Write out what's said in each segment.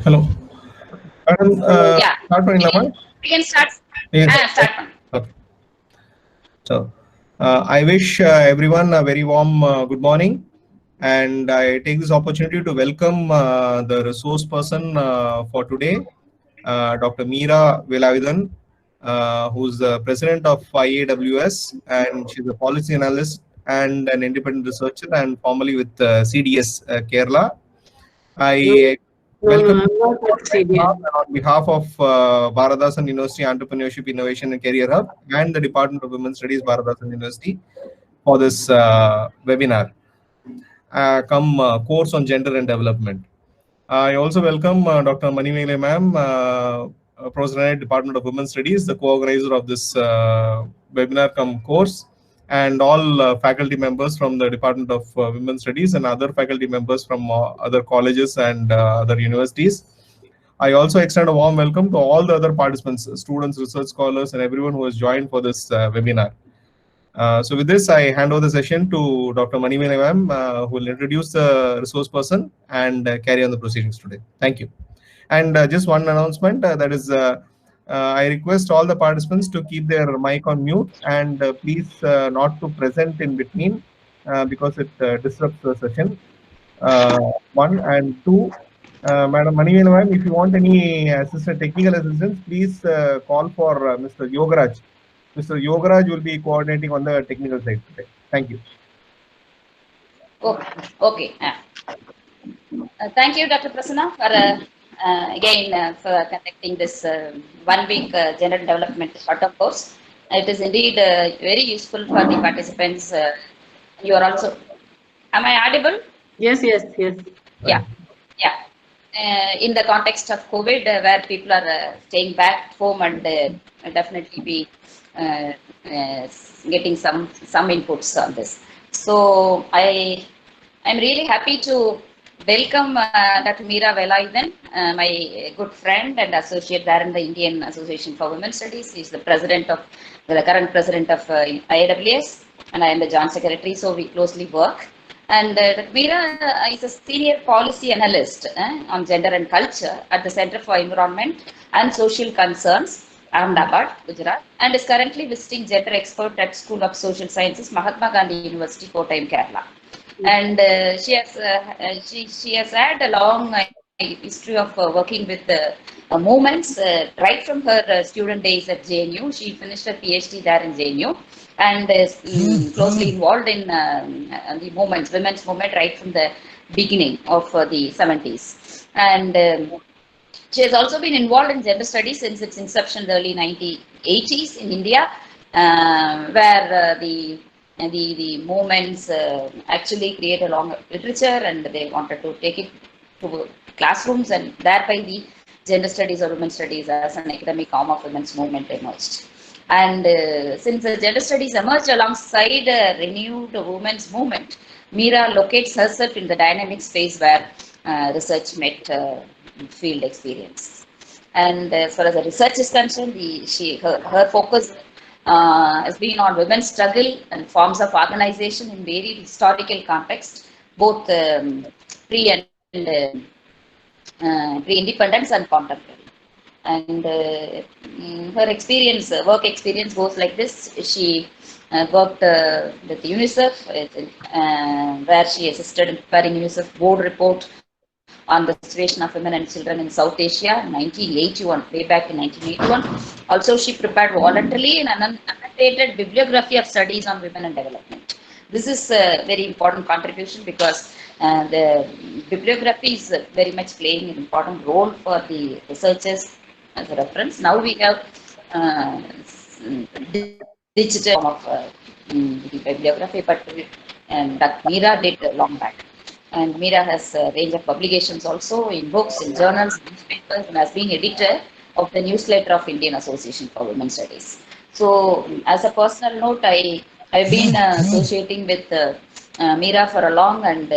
Hello. Madam, Yeah, start we பண்ணிடலாமா? can, we can start. Yes. Start. Okay. So, I wish everyone a very warm good morning, and I take this opportunity to welcome the resource person for today, Dr. Meera Velavidan, who's the president of IAWS, and she's a policy analyst and an independent researcher, and formerly with CDS Kerala. No, I welcome I'm not at CDN. on behalf of Bharadasan University Entrepreneurship, Innovation and Career Hub and the Department of Women's Studies, Bharadasan University, for this webinar, course on gender and development. I also welcome Dr. Manimele ma'am, Professor at Department of Women's Studies, the co-organizer of this webinar course, and all faculty members from the Department of Women's Studies and other faculty members from other colleges and other universities. I also extend a warm welcome to all the other participants, students, research scholars, and everyone who has joined for this webinar. So with this, I hand over the session to Dr. Manimele ma'am, who will introduce the resource person and carry on the proceedings today. Thank you. And just one announcement, that is, I request all the participants to keep their mic on mute and please not to present in between because it disrupts the session. One and two, Madam Manivela ma'am, if you want any technical assistance, please call for Mr. Yogaraj. Mr. Yogaraj will be coordinating on the technical side today. Thank you. Okay. Thank you, Dr. Prasanna, for again for conducting this 1 week gender development short-term course. It is indeed very useful for the participants. You are also. Am I audible? Yes. Yeah. In the context of COVID, where people are staying back home and definitely be getting some inputs on this. So I'm really happy to welcome Dr. Meera Velavidan, my good friend and associate there in the Indian Association for Women's Studies. He's the current president of IAWS, and I am the joint secretary. So we closely work. And Dr. Meera is a senior policy analyst on gender and culture at the Center for Environment and Social Concerns, Ahmedabad, Gujarat, and is currently visiting gender expert at School of Social Sciences, Mahatma Gandhi University, Kottayam, Kerala. And she has had a long history of working with movements right from her student days at JNU. She finished her PhD there in JNU and is closely involved in the movements, women's movement, right from the beginning of the 70s. And she has also been involved in gender studies since its inception in the early 1980s in India, where the movements actually create a long literature, and they wanted to take it to classrooms, and thereby the gender studies or women's studies as an academic arm of women's movement emerged. And since the gender studies emerged alongside a renewed women's movement, Meera locates herself in the dynamic space where research met field experience. And as far as the research is concerned, her focus has been on women's struggle and forms of organization in varied historical contexts, both pre-independence and contemporary. And her experience, work experience goes like this. She worked with UNICEF, where she assisted in preparing UNICEF board report on the situation of women and children in South Asia in 1981, way back in 1981. Also, she prepared voluntarily an annotated bibliography of studies on women and development. This is a very important contribution because the bibliography is very much playing an important role for the researchers as a reference. Now we have digital form of the bibliography, but Dr. Meera did long back. And Meera has a range of publications also in books, in journals, newspapers, and has been editor of the newsletter of Indian Association for Women's Studies. So, as a personal note, I've been associating with Meera for a long, and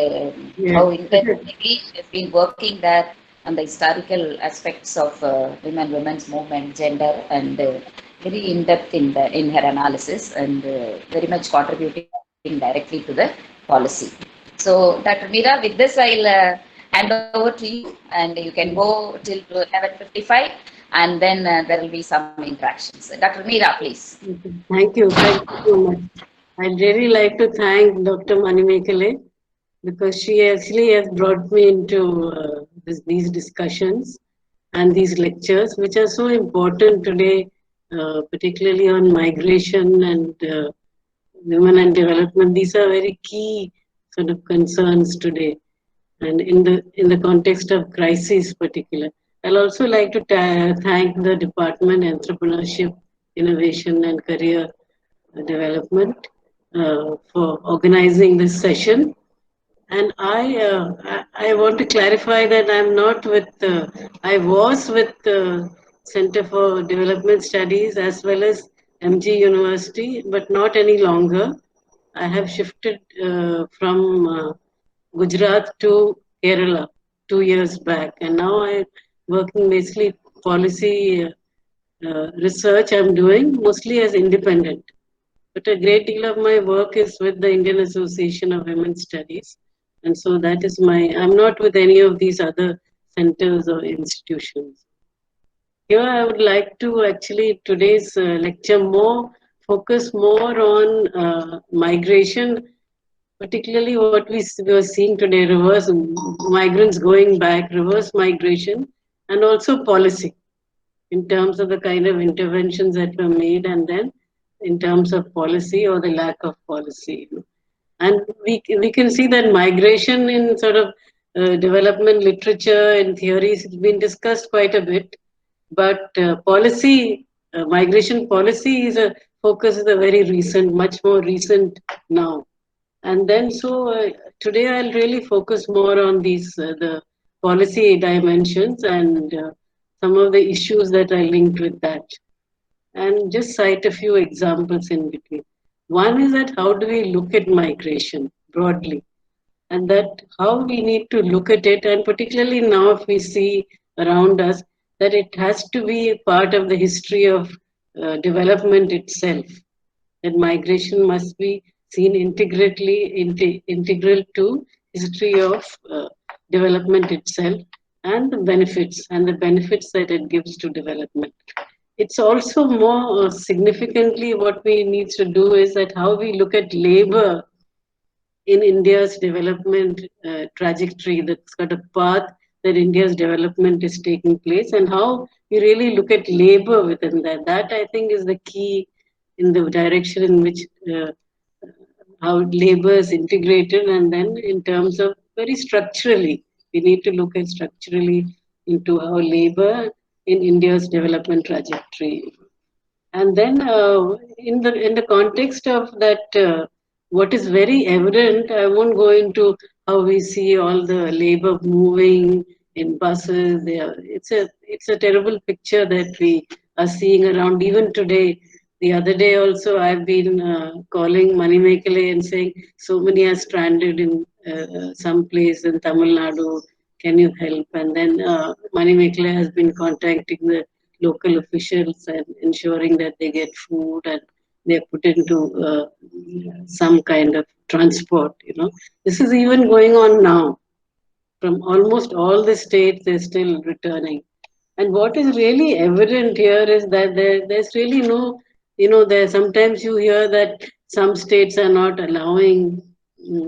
how intensively she has been working there on the historical aspects of women's movement, gender, and very in depth in her analysis, and very much contributing directly to the policy. So, Dr. Meera, with this, I'll hand over to you, and you can go till 11:55, and then there will be some interactions. Dr. Meera, please. Thank you. Thank you so much. I'd really like to thank Dr. Manimekale because she actually has brought me into these discussions and these lectures, which are so important today, particularly on migration and women and development. These are very key sort of concerns today, and in the context of crisis, particular. I'll also like to thank the Department Entrepreneurship, Innovation and Career Development for organizing this session. And I want to clarify that I'm not with, I was with the Center for Development Studies as well as MG University, but not any longer. I have shifted from Gujarat to Kerala 2 years back, and now I'm working basically policy research. I'm doing mostly as independent, but a great deal of my work is with the Indian Association of Women's Studies. And so that is I'm not with any of these other centers or institutions. Here I would like to actually today's lecture focus more on migration, particularly what we were seeing today, reverse migrants going back, reverse migration, and also policy in terms of the kind of interventions that were made, and then in terms of policy or the lack of policy. And we can see that migration in sort of development literature and theories has been discussed quite a bit, but migration policy is a very recent, much more recent now. And then today I'll really focus more on the policy dimensions and some of the issues that are linked with that, and just cite a few examples in between. One is that how do we look at migration broadly, and that how we need to look at it, and particularly now if we see around us that it has to be a part of the history of development itself, that migration must be seen integral to history of development itself and the benefits that it gives to development. It's also more significantly what we need to do is that how we look at labor in India's development trajectory, the sort of path that India's development is taking place, and how we really look at labor within that. That I think is the key in the direction in which how labor is integrated, and then in terms of very structurally, we need to look at structurally into how labor in India's development trajectory. And then in the context of that, what is very evident, I won't go into how we see all the labor moving in buses. It's a terrible picture that we are seeing around even today. The other day also, I've been calling Manimekale and saying, so many are stranded in some place in Tamil Nadu. Can you help? And then Manimekale has been contacting the local officials and ensuring that they get food and they're put into some kind of transport. This is even going on now. From almost all the states, they're still returning. And what is really evident here is that there's really no, sometimes you hear that some states are not allowing,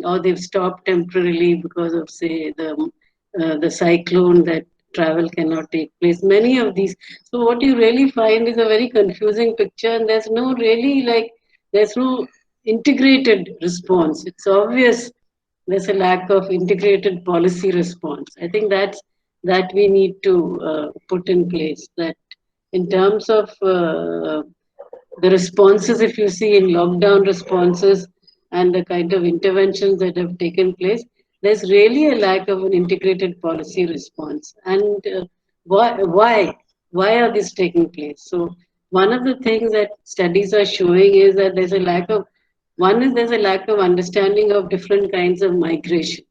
or they've stopped temporarily because of, say, the cyclone, that travel cannot take place. Many of these. So what you really find is a very confusing picture, and there's no integrated response. It's obvious there's a lack of integrated policy response. I think that we need to put in place. That in terms of the responses, if you see in lockdown responses and the kind of interventions that have taken place, there's really a lack of an integrated policy response. And why are these taking place? So one of the things that studies are showing is that there's a lack of understanding of different kinds of migration.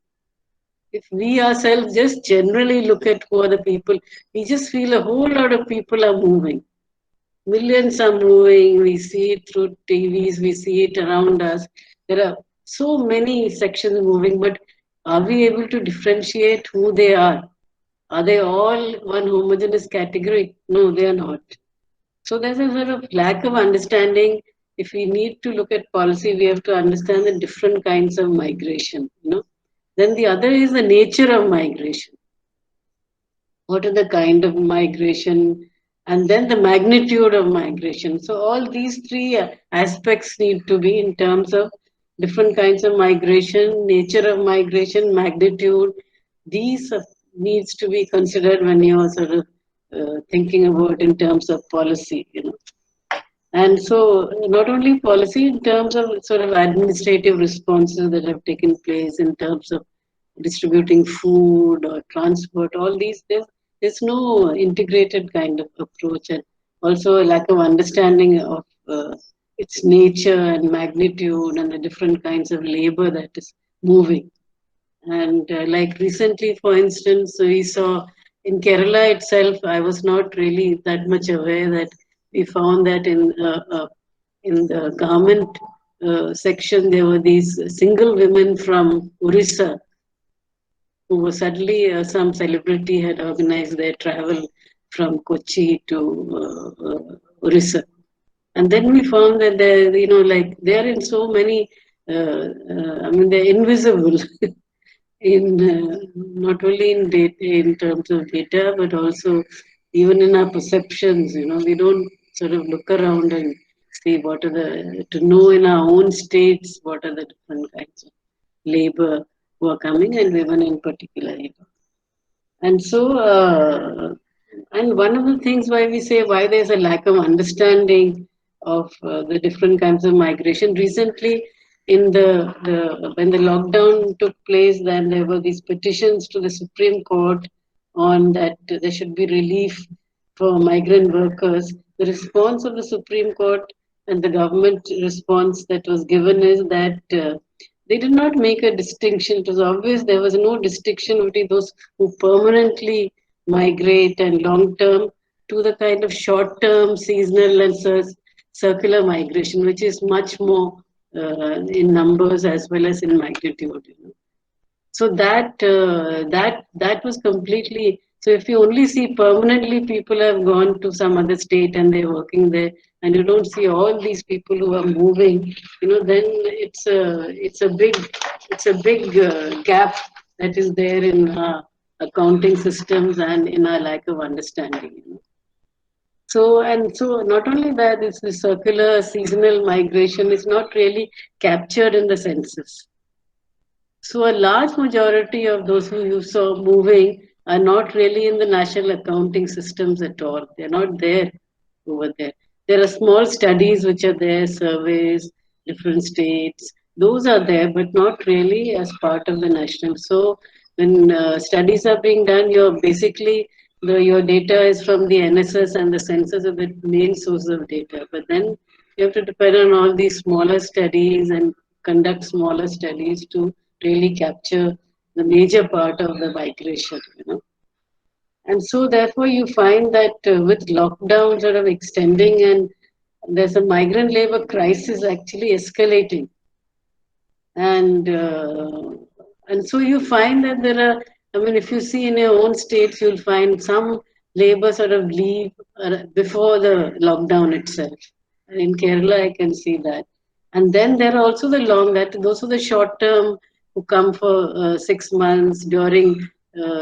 If we ourselves just generally look at who are the people, we just feel a whole lot of people are moving. Millions are moving. We see it through TVs. We see it around us. There are so many sections moving, but Are we able to differentiate who they are? Are they all one homogeneous category? No, they are not. So there's a sort of lack of understanding. If we need to look at policy, we have to understand the different kinds of migration. Then the other is the nature of migration. What are the kind of migration, and then the magnitude of migration. So all these three aspects need to be in terms of different kinds of migration, nature of migration, magnitude. These needs to be considered when you are sort of thinking about in terms of policy. And so not only policy, in terms of sort of administrative responses that have taken place in terms of distributing food or transport, all these, there's no integrated kind of approach, and also a lack of understanding of its nature and magnitude and the different kinds of labor that is moving. And like recently, for instance, we saw in Kerala itself, I was not really that much aware that we found that in the garment section, there were these single women from Orissa who were suddenly some celebrity had organized their travel from Kochi to Orissa. And then we found that they're in so many, they're invisible not only in data, in terms of data, but also even in our perceptions. We don't sort of look around and see to know in our own states what are the different kinds of labor who are coming, and women in particular. And so, and one of the things why we say why there's a lack of understanding of the different kinds of migration. Recently, in when the lockdown took place, then there were these petitions to the Supreme Court on that there should be relief for migrant workers. The response of the Supreme Court and the government response that was given is that they did not make a distinction. It was obvious there was no distinction between those who permanently migrate and long term to the kind of short term, seasonal, and circular migration, which is much more in numbers as well as in magnitude. So that was completely. So if you only see permanently people have gone to some other state and they're working there, and you don't see all these people who are moving, then it's a big gap that is there in our accounting systems and in our lack of understanding. So not only that, it's the circular seasonal migration is not really captured in the census. So a large majority of those who you saw moving are not really in the national accounting systems at all. They're not there over there. There are small studies which are there, surveys, different states. Those are there, but not really as part of the national. So when studies are being done, you're basically your data is from the NSS and the census are the main source of data. But then you have to depend on all these smaller studies and conduct smaller studies to really capture the major part of the migration. And so therefore you find that with lockdown sort of extending, and there's a migrant labor crisis actually escalating. And so you find that there are, if you see in your own states, you'll find some labor sort of leave before the lockdown itself. And in Kerala, I can see that. And then there are also those are the short term who come for 6 months during,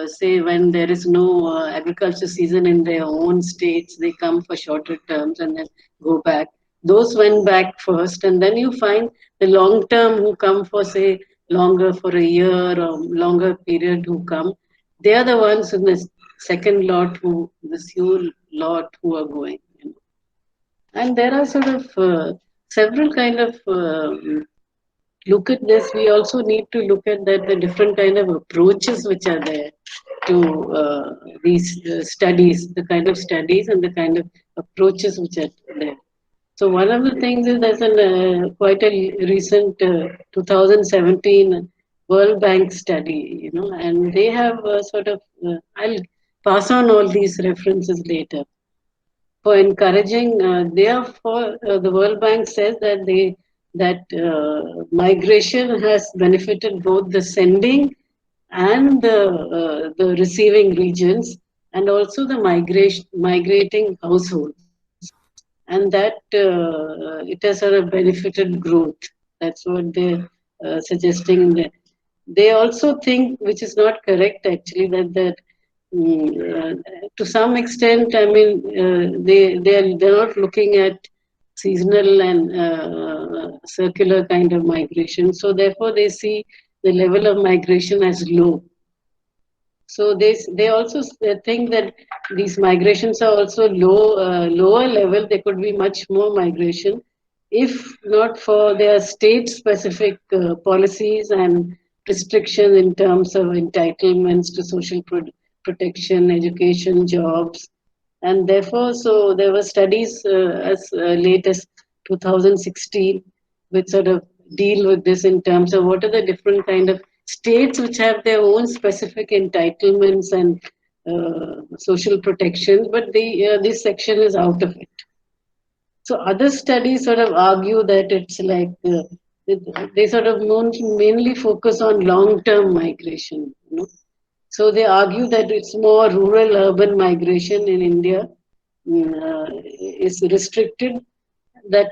say, when there is no agriculture season in their own states, they come for shorter terms and then go back. Those went back first, and then you find the long term who come for, say, longer for a year or longer period who come. They are the ones in the second lot this whole lot who are going. And there are sort of several kind of look at this. We also need to look at the different kind of approaches which are there to these studies, the kind of studies and the kind of approaches which are there. So one of the things is there's quite a recent 2017 World Bank study, and they have sort of, I'll pass on all these references later. For encouraging, therefore, the World Bank says that migration has benefited both the sending and the receiving regions, and also the migrating households, and that it has sort of benefited growth. That's what they're suggesting. They also think, which is not correct actually, that to some extent, I mean, they're not looking at seasonal and circular kind of migration. So therefore, they see the level of migration as low. So they also think that these migrations are also lower level. There could be much more migration if not for their state specific policies and restrictions in terms of entitlements to social protection, education, jobs, and therefore, so there were studies as late as 2016 which sort of deal with this in terms of what are the different kind of states which have their own specific entitlements and social protections, but this section is out of it. So other studies sort of argue that it's like they sort of mainly focus on long-term migration. So they argue that it's more rural-urban migration in India is restricted, that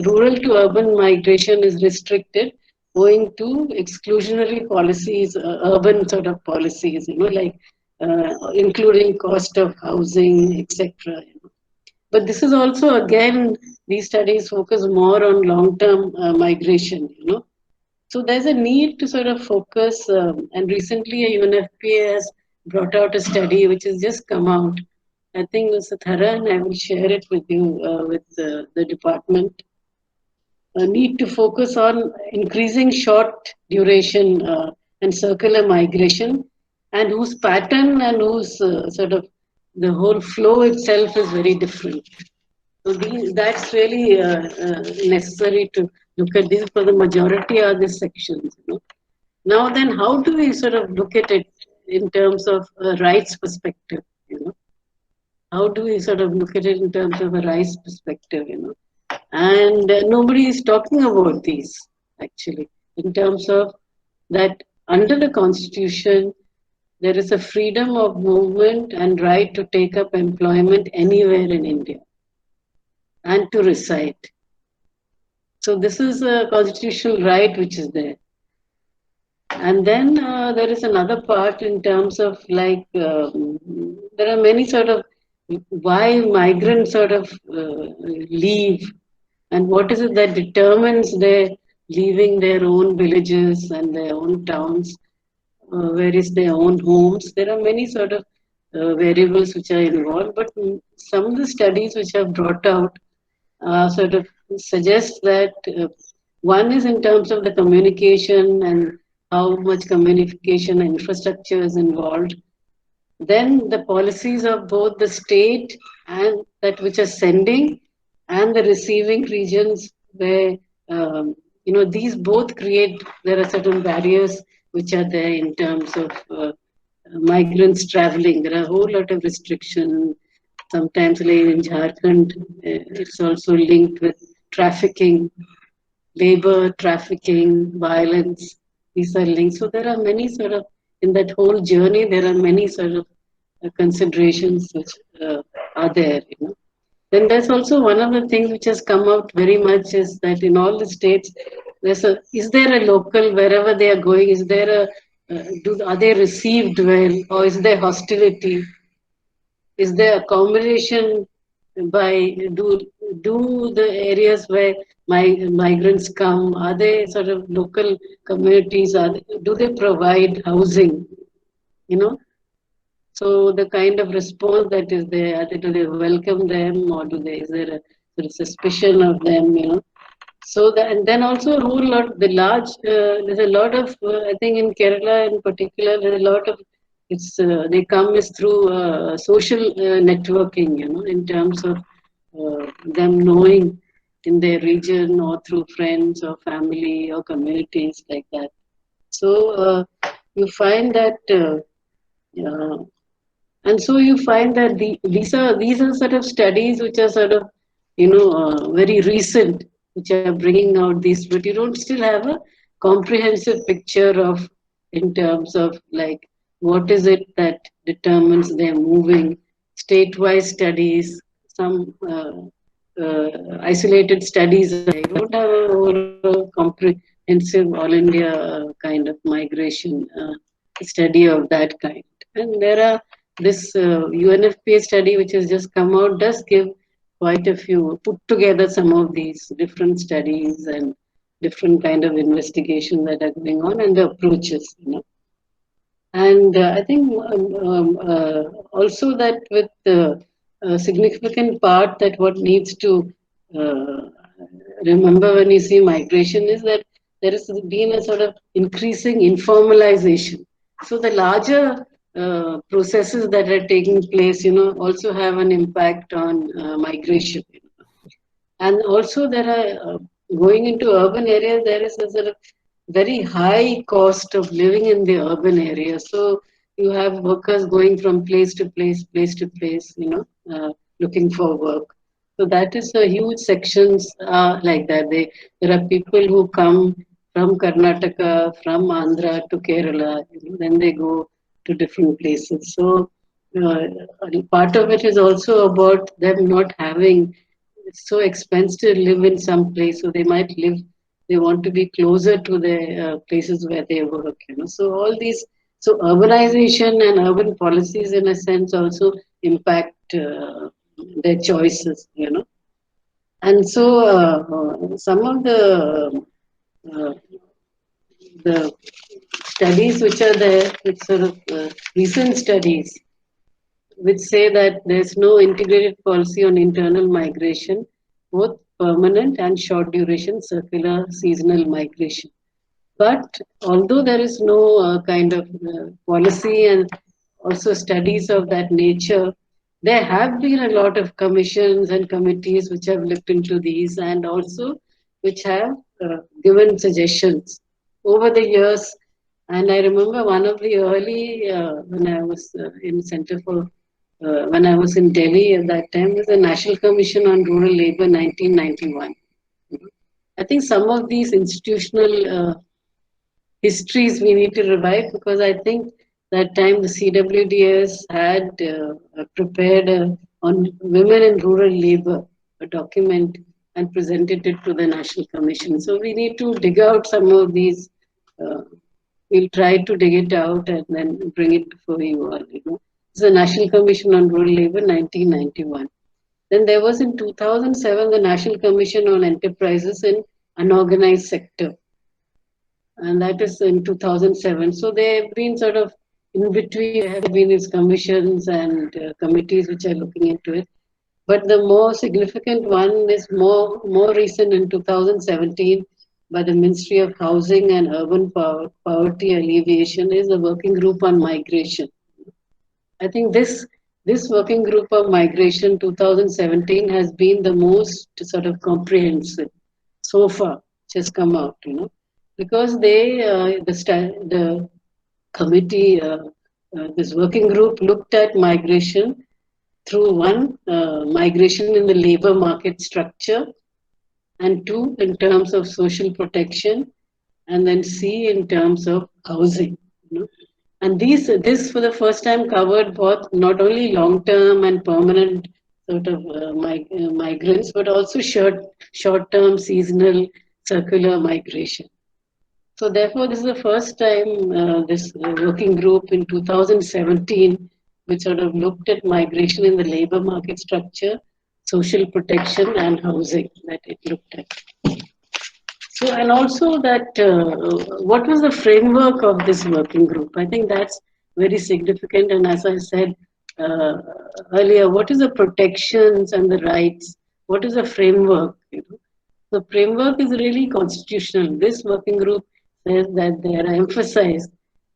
rural to urban migration is restricted owing to exclusionary policies, urban sort of policies, like including cost of housing, etc. But this is also, again, these studies focus more on long-term migration, So there's a need to sort of focus, and recently UNFPA has brought out a study which has just come out. I think Mr. Thara, and I will share it with you, with the department. A need to focus on increasing short duration and circular migration, and whose pattern and whose sort of the whole flow itself is very different. So that's really necessary to look at this, for the majority are the sections. Now then, how do we sort of look at it in terms of a rights perspective? How do we sort of look at it in terms of a rights perspective? And nobody is talking about these actually, in terms of that under the Constitution there is a freedom of movement and right to take up employment anywhere in India and to reside. So this is a constitutional right which is there. And then there is another part in terms of like, there are many sort of why migrants sort of leave, and what is it that determines their leaving their own villages and their own towns, where is their own homes. There are many sort of variables which are involved, but some of the studies which have brought out sort of suggest that one is in terms of the communication and how much communication infrastructure is involved. Then the policies of both the state and that which are sending and the receiving regions, where these both create, there are certain barriers which are there in terms of migrants traveling. There are a whole lot of restrictions. Sometimes like in Jharkhand, it's also linked with trafficking, labor, trafficking, violence. These are linked. So there are many sort of, in that whole journey, there are many sort of considerations which are there. Then there's also one of the things which has come out very much is that in all the states, is there a local, wherever they are going, is there are they received well, or is there hostility? Is there accommodation by, do the areas where migrants come, are they sort of local communities, do they provide housing, So the kind of response that is there, do they welcome them, or is there a sort of suspicion of them, So and then also a whole lot, there's a lot of, I think in Kerala in particular, there's a lot of, they come is through social networking, in terms of them knowing in their region or through friends or family or communities like that. So you find that, and so you find that these are sort of studies which are sort of, very recent, which are bringing out these, but you don't still have a comprehensive picture of in terms of like what is it that determines their moving, statewide studies, some isolated studies. I don't have a overall comprehensive all India kind of migration study of that kind. And there are this UNFPA study which has just come out does give quite a few, put together some of these different studies and different kind of investigations that are going on and the approaches, you know. And I think also that with the significant part that what needs to uh, remember when you see migration is that there has been a sort of increasing informalization. So the larger processes that are taking place, you know, also have an impact on migration. And also there are going into urban areas, there is a sort of very high cost of living in the urban area. So you have workers going from place to place, you know, looking for work. So that is a huge sections like that. There are people who come from Karnataka, from Andhra to Kerala, you know, then they go to different places. So part of it is also about them not having, it's so expensive to live in some place, so they might live, they want to be closer to the places where they work, you know. So all these, so urbanization and urban policies in a sense also impact their choices, you know. And so some of uh, the studies which are there, which sort of recent studies, which say that there's no integrated policy on internal migration, both permanent and short duration circular seasonal migration. But although there is no kind of policy and also studies of that nature, there have been a lot of commissions and committees which have looked into these and also which have given suggestions over the years. And I remember one of the early, when I was in Center for when I was in Delhi at that time, was the National Commission on Rural Labour 1991. I think some of these institutional histories we need to revive because I think that time the CWDS had prepared on women in rural labor a document and presented it to the National Commission. So we need to dig out some of these. We'll try to dig it out and then bring it before you all. You know, it's the National Commission on Rural Labor, 1991. Then there was in 2007 the National Commission on Enterprises in Unorganized Sector, and that is in 2007. So they have been sort of in between. There have been these commissions and committees which are looking into it. But the more significant one is more recent in 2017 by the Ministry of Housing and Urban Poverty Alleviation is the Working Group on Migration. I think this Working Group of Migration 2017 has been the most sort of comprehensive so far, which has come out, you know, because they, the committee, this working group looked at migration through one, migration in the labor market structure, and two, in terms of social protection, and then C, in terms of housing. You know? And this for the first time covered both not only long-term and permanent sort of migrants, but also short-term, seasonal, circular migration. So therefore, this is the first time this working group in 2017, which sort of looked at migration in the labor market structure, social protection and housing that it looked at. So, and also that, what was the framework of this working group? I think that's very significant. And as I said earlier, what is the protections and the rights? What is the framework? You know? The framework is really constitutional. This working group says that they are emphasized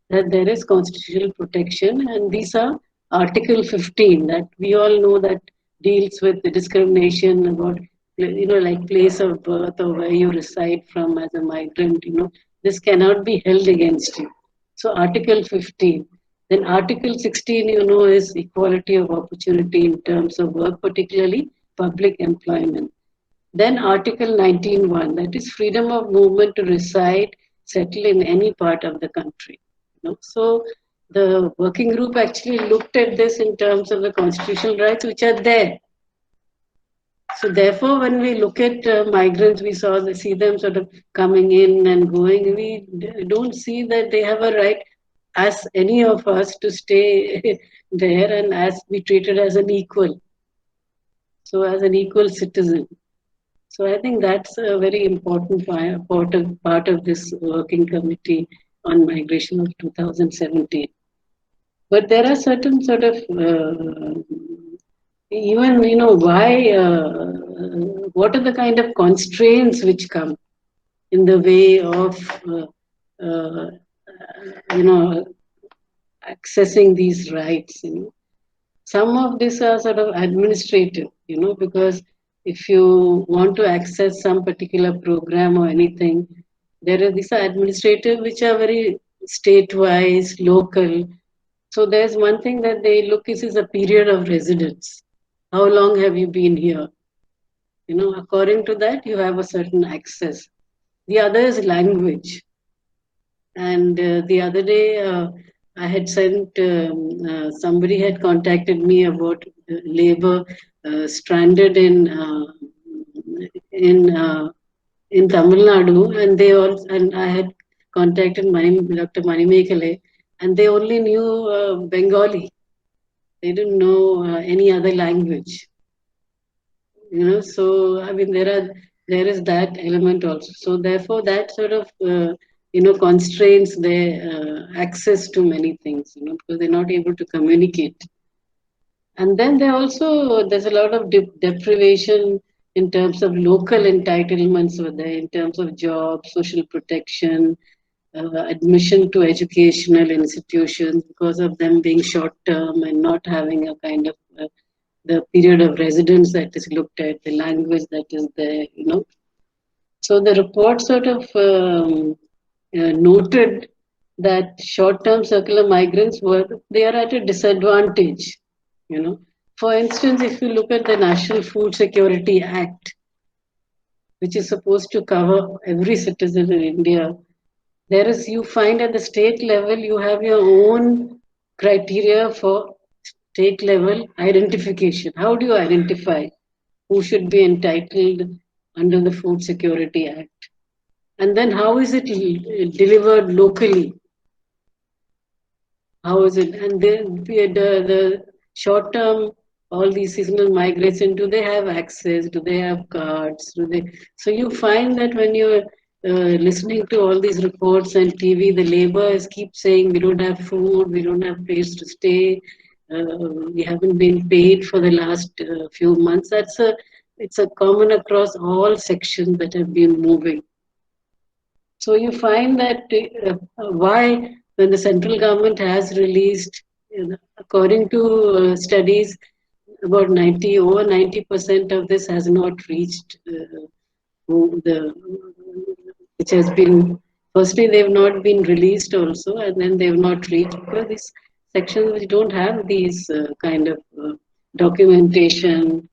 that there is constitutional protection, and these are Article 15 that we all know that deals with the discrimination about, you know, like place of birth or where you reside from as a migrant, you know, this cannot be held against you. So Article 15. Then Article 16, you know, is equality of opportunity in terms of work, particularly public employment. Then Article 19.1, that is freedom of movement to reside, settle in any part of the country. know. So the working group actually looked at this in terms of the constitutional rights which are there. So therefore, when we look at migrants, we see them sort of coming in and going. We don't see that they have a right, as any of us, to stay there and as be treated as an equal. So as an equal citizen. So I think that's a very important part of this working committee on migration of 2017. But there are certain sort of even, why, what are the kind of constraints which come in the way of, uh, accessing these rights. Some of these are sort of administrative, because if you want to access some particular program or anything, these are administrative, which are very state-wise, local. So there's one thing that they look is a period of residence. How long have you been here? According to that, you have a certain access. The other is language. And the other day, I had sent, somebody had contacted me about labor stranded in Tamil Nadu, and I had contacted Dr. Manimekale, and they only knew Bengali. They didn't know any other language. So I mean, there is that element also. So therefore, that sort of constrains their access to many things. Because they're not able to communicate. And then there's a lot of deprivation in terms of local entitlements over there, in terms of jobs, social protection, admission to educational institutions, because of them being short term and not having a kind of the period of residence that is looked at, the language that is there, So the report sort of noted that short-term circular migrants they are at a disadvantage, For instance, if you look at the National Food Security Act, which is supposed to cover every citizen in India, you find at the state level, you have your own criteria for state level identification. How do you identify who should be entitled under the Food Security Act? And then how is it delivered locally? How is it? And then the short term, all these seasonal migration, do they have access? Do they have cards? So you find that when you're listening to all these reports and TV, the laborers keep saying we don't have food, we don't have place to stay, we haven't been paid for the last few months. It's a common across all sections that have been moving. So you find that why, when the central government has released, according to studies, about over 90% of this has not reached which has been, firstly, they've not been released also, and then they've not reached, because these sections which don't have these kind of documentation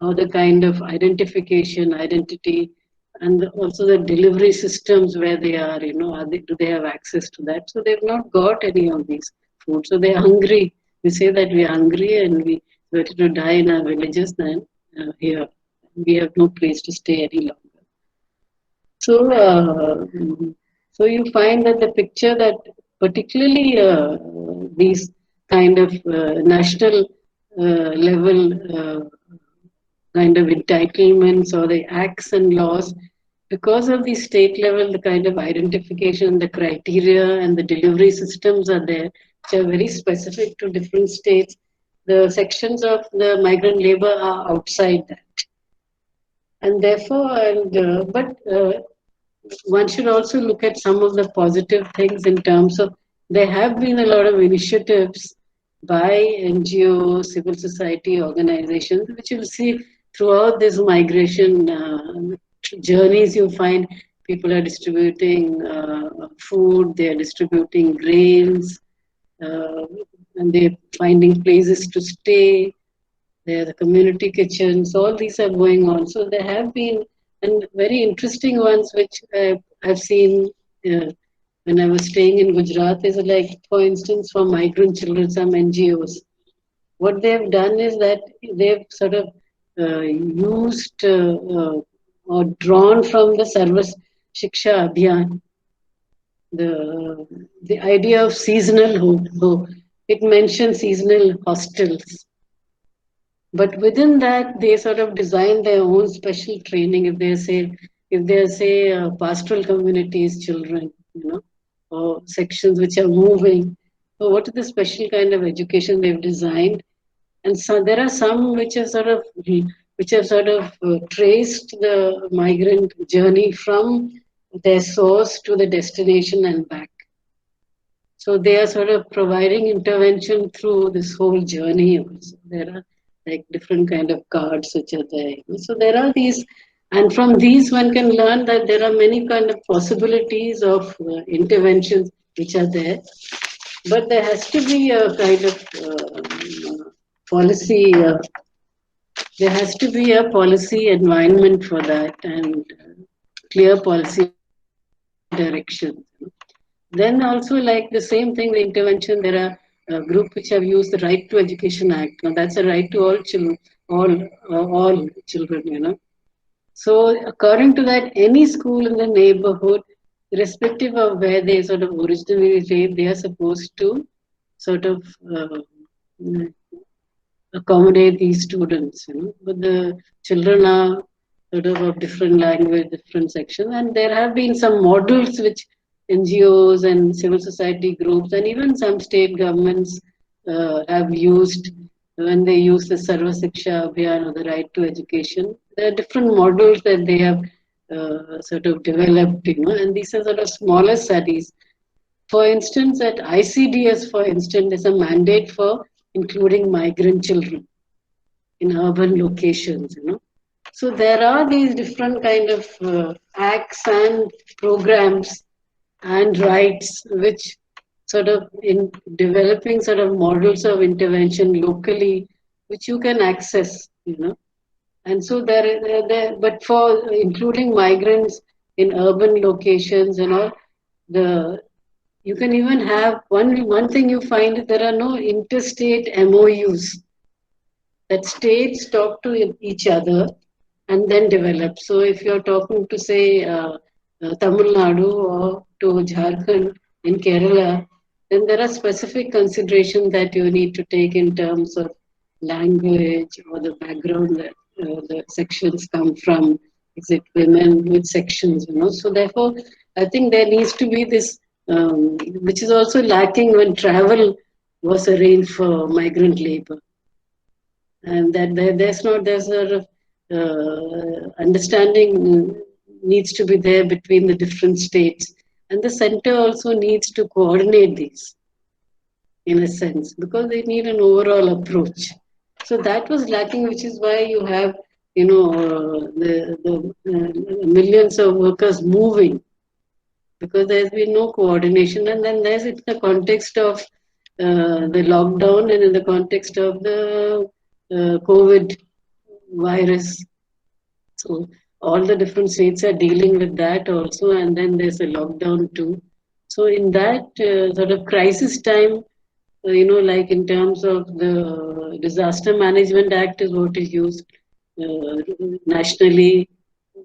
or the kind of identity, and also the delivery systems where they are, do they have access to that? So they've not got any of these food. So they're hungry. We say that we're hungry and we're ready to die in our villages, then here we have no place to stay any longer. So you find that the picture that particularly these kind of national level kind of entitlements or the acts and laws, because of the state level, the kind of identification, the criteria and the delivery systems are there, which are very specific to different states. The sections of the migrant labor are outside that. And therefore, one should also look at some of the positive things in terms of there have been a lot of initiatives by NGOs, civil society organizations, which you'll see throughout this migration journeys. You find people are distributing food, they are distributing grains, and they're finding places to stay. There are the community kitchens, all these are going on. So there have been, and very interesting ones which I've seen when I was staying in Gujarat, is like, for instance, for migrant children, some NGOs, what they've done is that they've sort of used or drawn from the Sarva Shiksha Abhiyan, the idea of seasonal hope. It mentions seasonal hostels. But within that, they sort of design their own special training. If they say pastoral communities, children, or sections which are moving. So, what is the special kind of education they've designed? And so there are some which have sort of traced the migrant journey from their source to the destination and back. So they are sort of providing intervention through this whole journey also. There are like different kind of cards which are there. So there are these, and from these one can learn that there are many kind of possibilities of interventions which are there. But there has to be a kind of policy. There has to be a policy environment for that and clear policy direction. Then also like the same thing, the intervention, there are a group which have used the Right to Education Act. Now that's a right to all children, all children. So according to that, any school in the neighborhood, irrespective of where they sort of originally live, they are supposed to sort of accommodate these students. But the children are sort of different language, different section, and there have been some models which NGOs and civil society groups and even some state governments have used when they use the Sarva Shiksha Abhiyan or the right to education. There are different models that they have sort of developed, and these are sort of smaller studies. For instance, at ICDS, for instance, there's a mandate for including migrant children in urban locations, So there are these different kind of acts and programs and rights which sort of in developing sort of models of intervention locally, which you can access, And so but for including migrants in urban locations and all, you can even have one thing you find is there are no interstate MOUs that states talk to each other and then develop. So if you're talking to say Tamil Nadu or to Jharkhand in Kerala, then there are specific considerations that you need to take in terms of language or the background that the sections come from. Is it women with sections, So therefore, I think there needs to be this, which is also lacking when travel was arranged for migrant labor. And that there's a understanding needs to be there between the different states. And the center also needs to coordinate these in a sense, because they need an overall approach. So that was lacking, which is why you have, the millions of workers moving, because there's been no coordination. And then there's in the context of the lockdown and in the context of the COVID virus. So all the different states are dealing with that also, and then there's a lockdown too. So in that sort of crisis time, like in terms of the Disaster Management Act is what is used nationally,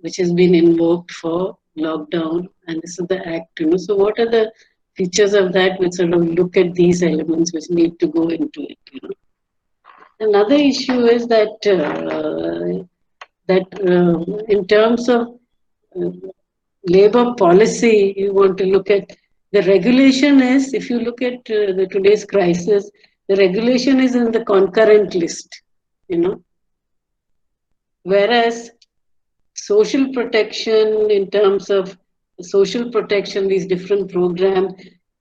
which has been invoked for lockdown, and this is the act. So what are the features of that which sort of look at these elements which need to go into it? Another issue is that in terms of labor policy, you want to look at the regulation is, if you look at the today's crisis, the regulation is in the concurrent list, Whereas social protection, in terms of social protection, these different programs,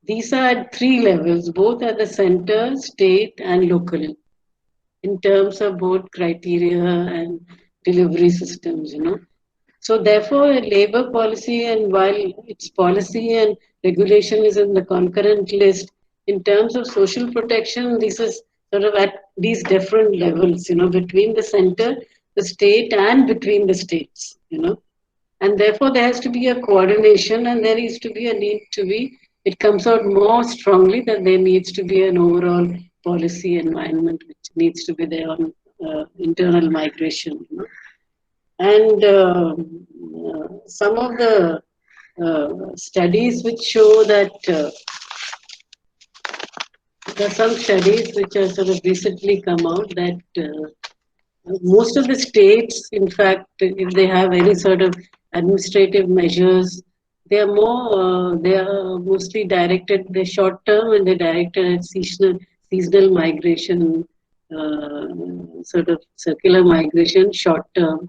these are at 3 levels, both at the center, state, and local, in terms of both criteria and delivery systems, So therefore, a labor policy, and while its policy and regulation is in the concurrent list, in terms of social protection, this is sort of at these different levels, between the center, the state, and between the states, And therefore, there has to be a coordination, and there is to be a need to be it comes out more strongly that there needs to be an overall policy environment which needs to be there on internal migration. You know? And some of the studies which show that there are some studies which have sort of recently come out that most of the states, in fact, if they have any sort of administrative measures, they are mostly directed, they're short term and they're directed at seasonal migration, sort of circular migration, short term.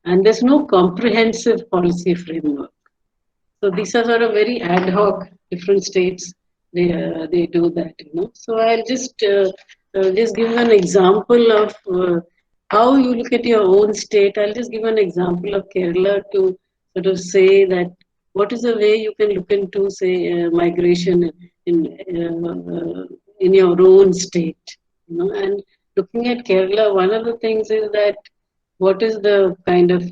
And there's no comprehensive policy framework. So these are sort of very ad hoc, different states, they do that, you know. So I'll just give an example of how you look at your own state. I'll just give an example of Kerala to sort of say that what is the way you can look into, say, migration in your own state, you know. And looking at Kerala, one of the things is that what is the kind of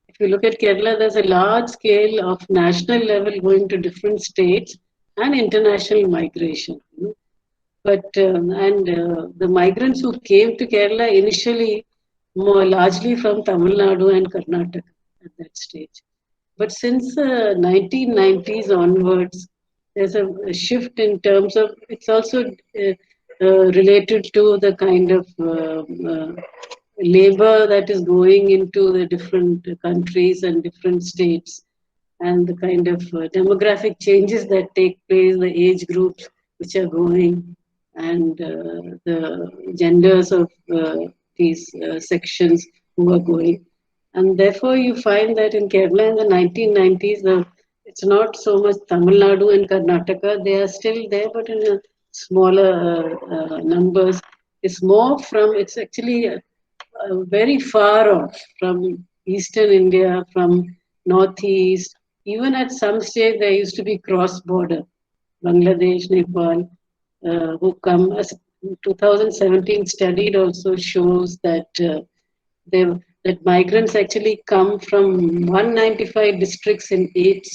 if you look at Kerala, there's a large scale of national level going to different states and international migration. You know? But the migrants who came to Kerala initially more largely from Tamil Nadu and Karnataka at that stage. But since the 1990s onwards, there's a shift in terms of it's also related to the kind of labor that is going into the different countries and different states, and the kind of demographic changes that take place, the age groups which are going, and the genders of these sections who are going. And therefore, you find that in Kerala in the 1990s, it's not so much Tamil Nadu and Karnataka, they are still there, but in a smaller numbers. It's more from, it's actually very far off from eastern India, from northeast. Even at some stage, there used to be cross-border, Bangladesh, Nepal, who come. As 2017 study also shows that that migrants actually come from 195 districts in 8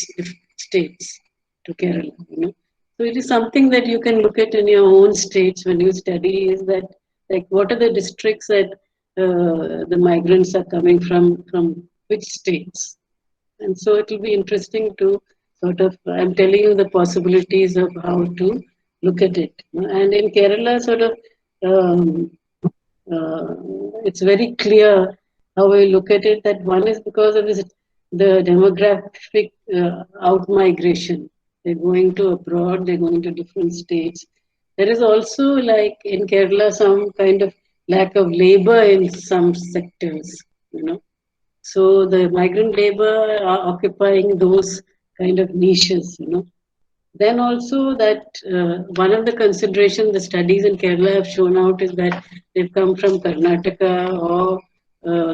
states to Kerala. You know? So it is something that you can look at in your own states when you study, is that like what are the districts that the migrants are coming from which states. And so it will be interesting to sort of, I'm telling you the possibilities of how to look at it. And in Kerala, sort of, it's very clear how we look at it, that one is because of the demographic out-migration. They're going to abroad, they're going to different states. There is also, like in Kerala, some kind of lack of labor in some sectors, you know. So the migrant labor are occupying those kind of niches, you know. Then also that one of the considerations the studies in Kerala have shown out is that they've come from Karnataka or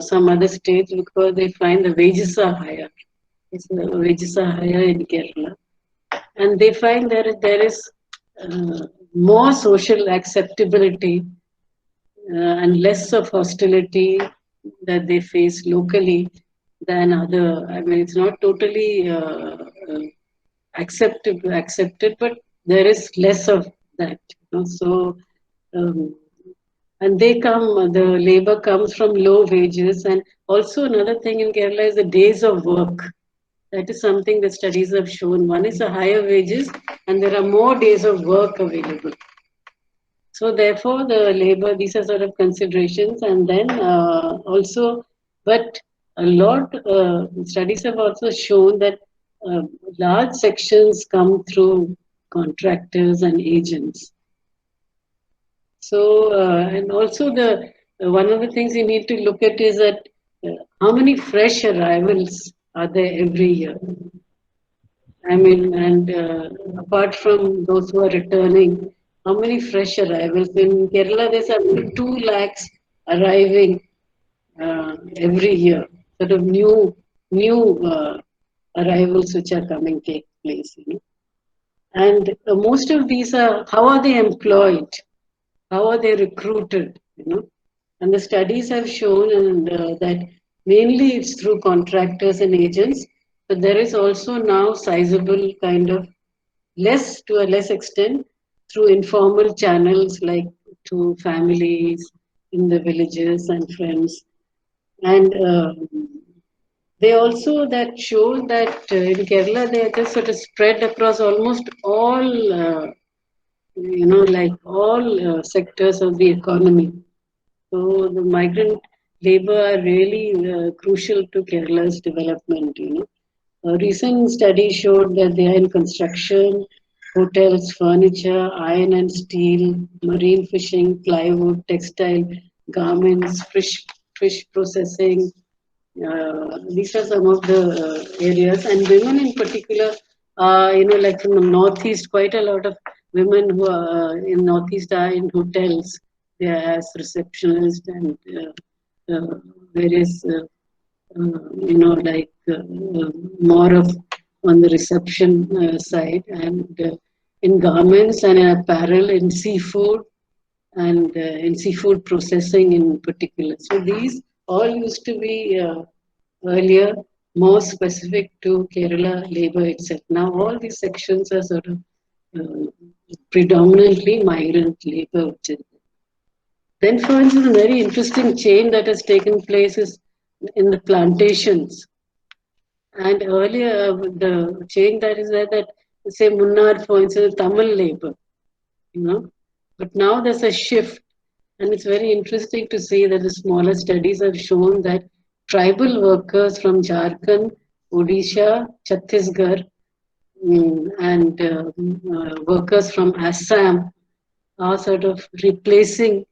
some other states because they find the wages are higher. The wages are higher in Kerala. And they find that there is more social acceptability and less of hostility that they face locally than other. I mean, it's not totally accepted, but there is less of that. You know? So, and the labor comes from low wages. And also another thing in Kerala is the days of work. That is something that studies have shown. One is the higher wages, and there are more days of work available. So therefore, the labor, these are sort of considerations. And then also, but a lot, studies have also shown that large sections come through contractors and agents. So, and also one of the things you need to look at is that how many fresh arrivals are there every year? I mean, and apart from those who are returning, how many fresh arrivals? In Kerala, there's up 2 lakhs arriving every year. Sort of new arrivals which are coming take place. You know? And most of these are, how are they employed? How are they recruited? You know? And the studies have shown that mainly it's through contractors and agents, but there is also now sizable kind of to a less extent through informal channels like to families in the villages and friends. And they also that show that in Kerala they are just sort of spread across almost all, like all sectors of the economy. So the migrant labor are really crucial to Kerala's development. A recent study showed that they are in construction, hotels, furniture, iron and steel, marine fishing, plywood, textile, garments, fish processing. These are some of the areas, and women in particular, like from the northeast, quite a lot of women who are in northeast are in hotels. They are as receptionists and various, more of on the reception side, and in garments and in apparel, in seafood, and in seafood processing in particular. So these all used to be earlier more specific to Kerala labor itself. Now all these sections are sort of uh, predominantly migrant labor. Then, for instance, a very interesting change that has taken place is in the plantations. And earlier, the change that is there, that say Munnar, for instance, Tamil labor, but now there's a shift, and it's very interesting to see that the smaller studies have shown that tribal workers from Jharkhand, Odisha, Chhattisgarh, and workers from Assam are sort of replacing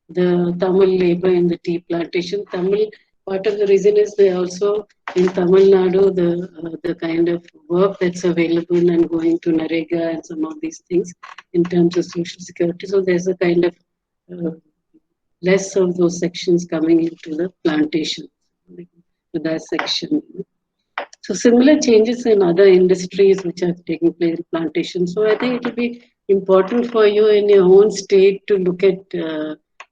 the Tamil labor in the tea plantation. Tamil, part of the reason is they also in Tamil Nadu, the kind of work that's available and going to Narega and some of these things in terms of social security. So there's a kind of less of those sections coming into the plantation, to that section. So similar changes in other industries which are taking place in plantation. So I think it will be important for you in your own state to look at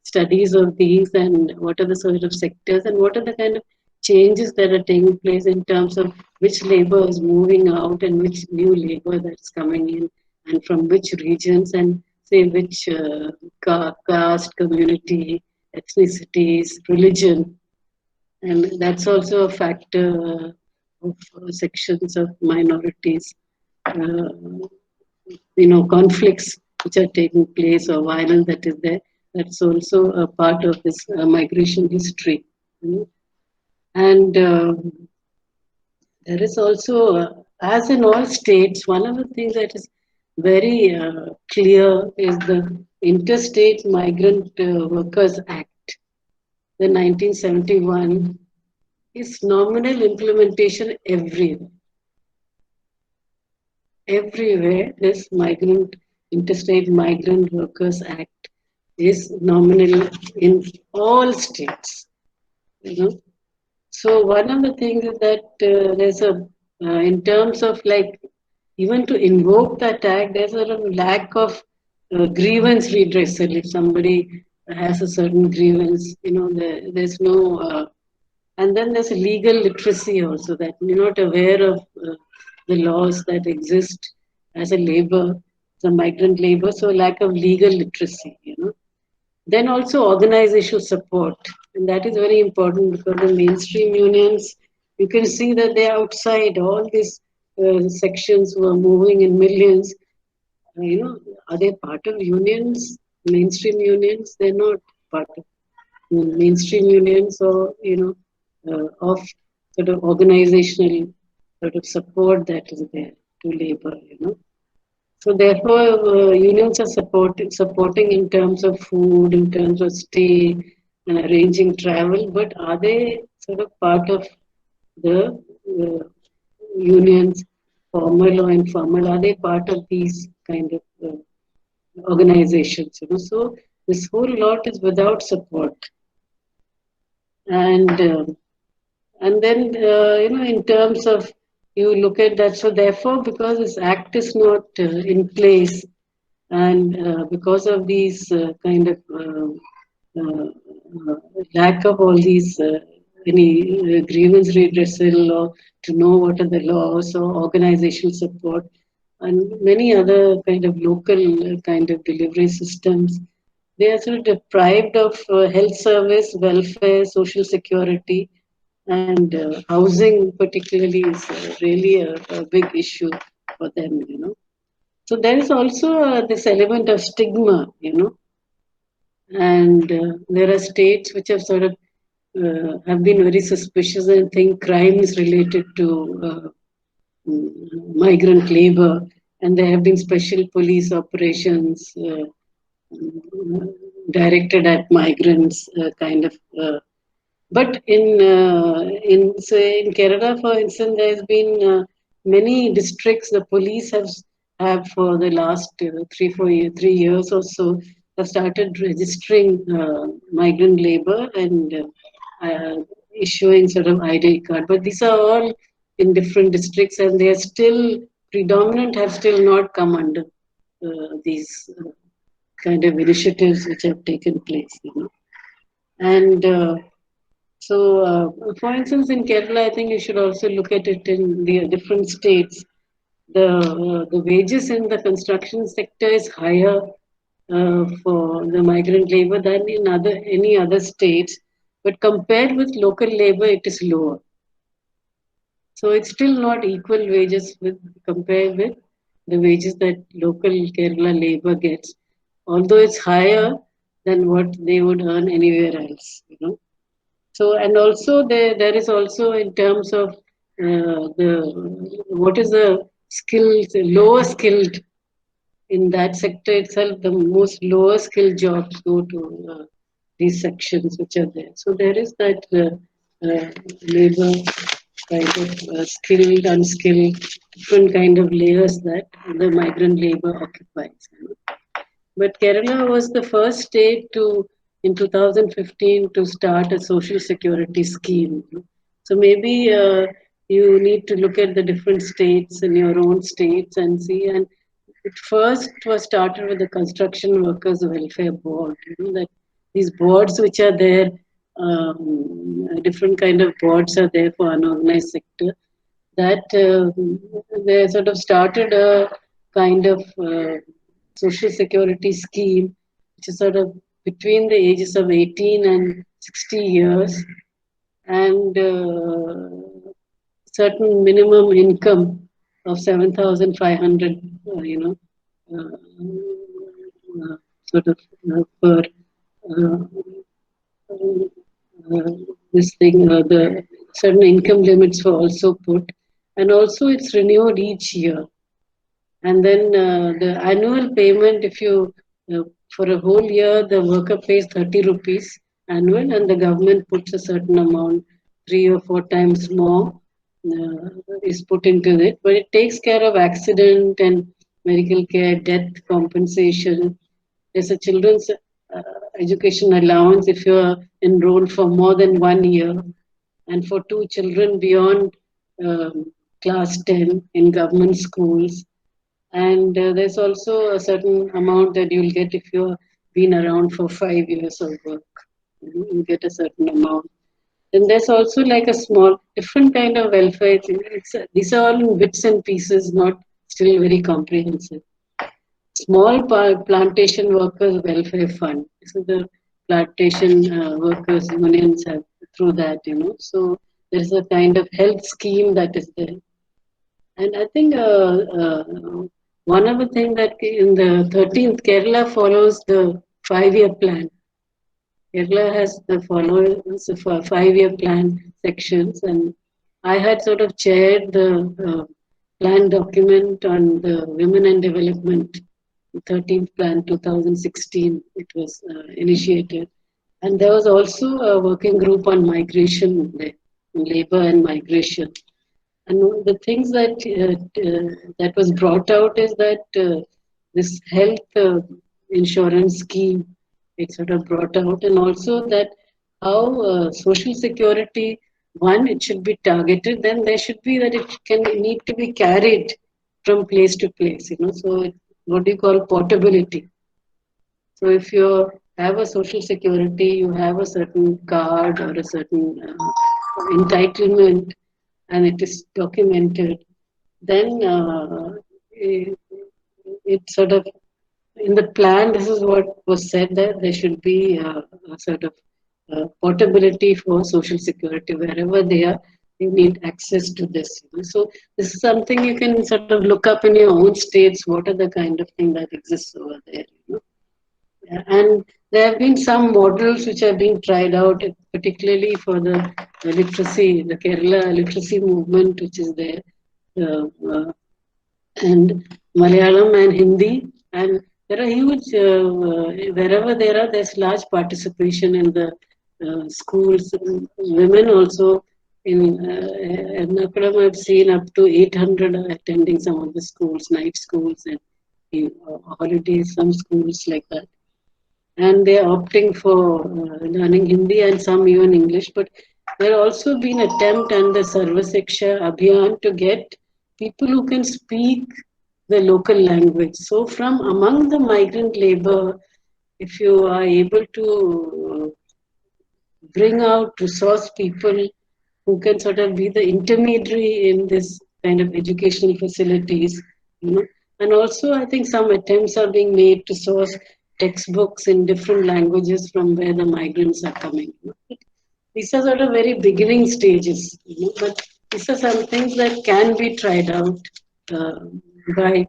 studies of these, and what are the sort of sectors and what are the kind of changes that are taking place in terms of which labor is moving out and which new labor that's coming in, and from which regions, and say which caste, community, ethnicities, religion. And that's also a factor of sections of minorities, uh, conflicts which are taking place or violence that is there. That's also a part of this migration history. And there is also, as in all states, one of the things that is very clear is the Interstate Migrant Workers Act, the 1971, is nominal implementation everywhere. Everywhere, this Interstate Migrant Workers Act is nominal in all states. So one of the things is that there's a, in terms of like, even to invoke that act, there's a lack of grievance redressal. If somebody has a certain grievance, there's no, and then there's a legal literacy also, that you're not aware of the laws that exist as a labor, the migrant labor, so lack of legal literacy, Then also organizational support, and that is very important because the mainstream unions, you can see that they're outside all these sections who are moving in millions. Are they part of unions, mainstream unions? They're not part of mainstream unions, or of sort of organizational sort of support that is there to labor. So therefore, unions are supporting in terms of food, in terms of stay, and arranging travel. But are they sort of part of the unions, formal or informal? Are they part of these kind of organizations? So this whole lot is without support. And then in terms of, you look at that, so therefore because this act is not in place, and because of these kind of lack of all these any grievance redressal, or to know what are the laws or organizational support, and many other kind of local kind of delivery systems. They are sort of deprived of health service, welfare, social security, and housing particularly is really a big issue for them, you know. So there is also this element of stigma, you know, and there are states which have sort of have been very suspicious and think crimes related to migrant labor, and there have been special police operations directed at migrants, kind of. But in say in Kerala, for instance, there has been many districts. The police have for the last 3 years or so have started registering migrant labor and issuing sort of ID card. But these are all in different districts, and they are still predominant. Have still not come under these kind of initiatives which have taken place. You know, and for instance, in Kerala, I think you should also look at it in the different states. The wages in the construction sector is higher for the migrant labor than in any other states, but compared with local labor, it is lower. So it's still not equal wages compared with the wages that local Kerala labor gets, although it's higher than what they would earn anywhere else. You know. So, and also there is also in terms of what is the skills, lower skilled in that sector itself, the most lower skilled jobs go to these sections which are there. So there is that labor kind of skilled, unskilled, different kind of layers that the migrant labor occupies. But Kerala was the first state in 2015, to start a social security scheme. So maybe you need to look at the different states in your own states and see. And it first was started with the Construction Workers Welfare Board. You know, that these boards which are there, different kind of boards are there for unorganized sector. That they sort of started a kind of social security scheme, which is sort of between the ages of 18 and 60 years, and certain minimum income of 7,500, sort of per this thing. The certain income limits were also put, and also it's renewed each year. And then the annual payment, if you for a whole year, the worker pays 30 rupees annual, and the government puts a certain amount, 3 or 4 times more is put into it. But it takes care of accident and medical care, death compensation. There's a children's education allowance if you're enrolled for more than 1 year, and for 2 children beyond class 10 in government schools. And there's also a certain amount that you'll get if you've been around for 5 years of work. You get a certain amount. Then there's also like a small, different kind of welfare. These are all in bits and pieces, not still very comprehensive. Small plantation workers welfare fund. So the plantation workers unions have through that, you know. So there's a kind of health scheme that is there. And I think one other thing that in the 13th, Kerala follows the 5-year plan. Kerala has the following 5-year plan sections, and I had sort of chaired the plan document on the women and development, 13th plan 2016. It was initiated, and there was also a working group on migration there, labor and migration. And the things that that was brought out is that this health insurance scheme, it sort of brought out, and also that how social security, one, it should be targeted, then there should be that it need to be carried from place to place, you know. So what do you call portability? So if you have a social security, you have a certain card or a certain entitlement, and it is documented, then it sort of, in the plan, this is what was said, that there should be a sort of portability for social security. Wherever they are, they need access to this. So this is something you can sort of look up in your own states. What are the kind of thing that exists over there? And there have been some models which are being tried out, particularly for the literacy, the Kerala literacy movement, which is there, and Malayalam and Hindi. And there are huge, wherever there's large participation in the schools. Women also in Ernakulam, I've seen up to 800 are attending some of the schools, night schools and holidays, some schools like that. And they're opting for learning Hindi and some even English. But there also been attempt under Sarva Shiksha Abhiyan to get people who can speak the local language. So from among the migrant labor, if you are able to bring out resource people who can sort of be the intermediary in this kind of educational facilities, and also I think some attempts are being made to source textbooks in different languages from where the migrants are coming. These are sort of very beginning stages, but these are some things that can be tried out by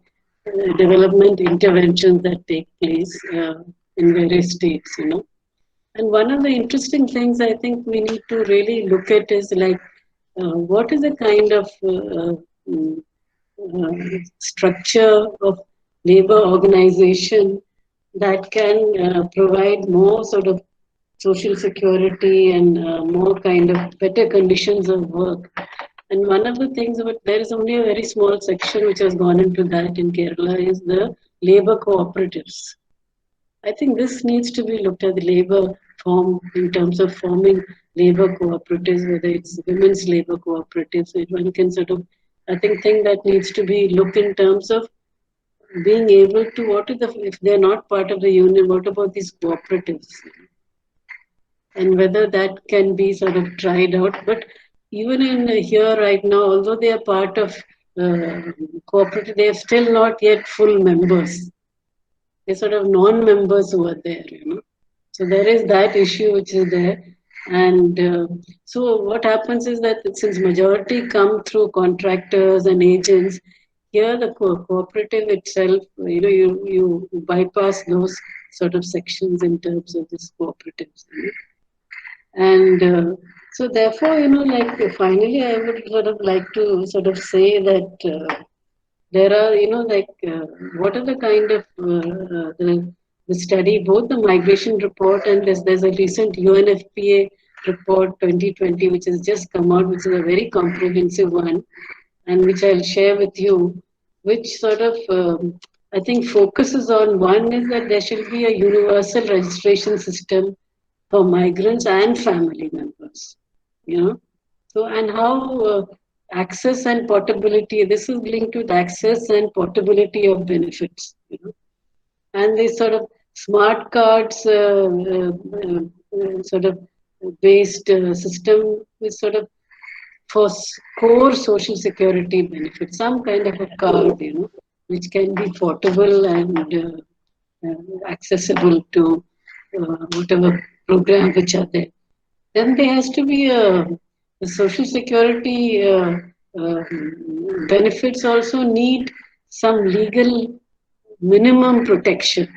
development interventions that take place in various states, And one of the interesting things I think we need to really look at is like, what is the kind of structure of labor organization that can provide more sort of social security and more kind of better conditions of work. And one of the things, but there is only a very small section which has gone into that in Kerala, is the labor cooperatives. I think this needs to be looked at, the labor form in terms of forming labor cooperatives, whether it's women's labor cooperatives. One can sort of, I think that needs to be looked in terms of being able to, what is the, if they're not part of the union, what about these cooperatives? And whether that can be sort of tried out. But even in here right now, although they are part of cooperative, they are still not yet full members. They're sort of non-members who are there, So there is that issue which is there. And so what happens is that since majority come through contractors and agents, here the cooperative itself, you bypass those sort of sections in terms of this cooperatives. And so therefore, like finally, I would sort of like to sort of say that there are, what are the kind of the study, both the migration report and there's a recent UNFPA report 2020, which has just come out, which is a very comprehensive one, and which I'll share with you, which sort of, I think focuses on, one is that there should be a universal registration system for migrants and family members, So, and how access and portability, this is linked with access and portability of benefits, And this sort of smart cards sort of based system is sort of for core social security benefits, some kind of a card, which can be portable and accessible to whatever program which are there. Then there has to be the social security benefits also need some legal minimum protection.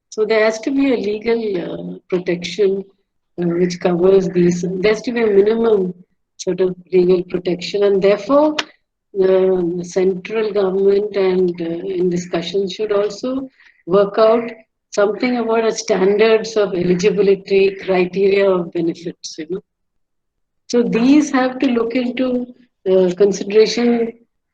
So there has to be a legal protection which covers these. There has to be a minimum sort of legal protection, and therefore the central government and in discussion should also work out something about standards of eligibility, criteria of benefits, So these have to look into consideration.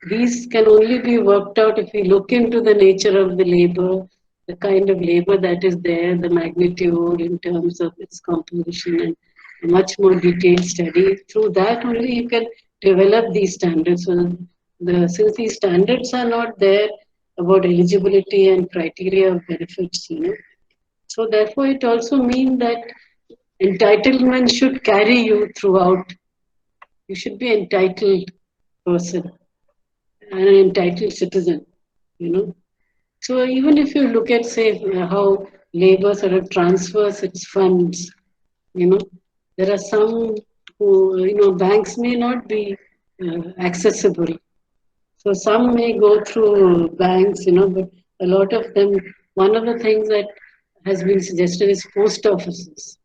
These can only be worked out if we look into the nature of the labor, the kind of labor that is there, the magnitude in terms of its composition, and a much more detailed study. Through that only you can develop these standards. So since these standards are not there about eligibility and criteria of benefits, So therefore it also means that entitlement should carry you throughout. You should be entitled person. an entitled citizen, you know. So even if you look at, say, how labor sort of transfers its funds, you know, there are some who, banks may not be accessible. So some may go through banks, but a lot of them, one of the things that has been suggested is post offices.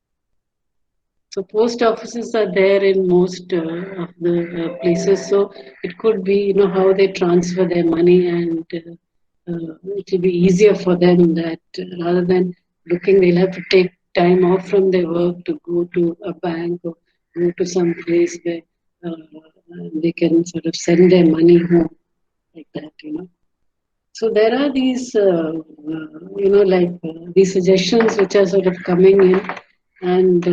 So post offices are there in most of the places. So it could be, how they transfer their money, and it will be easier for them that rather than they'll have to take time off from their work to go to a bank or go to some place where they can sort of send their money home like that. So there are these, these suggestions which are sort of coming in, and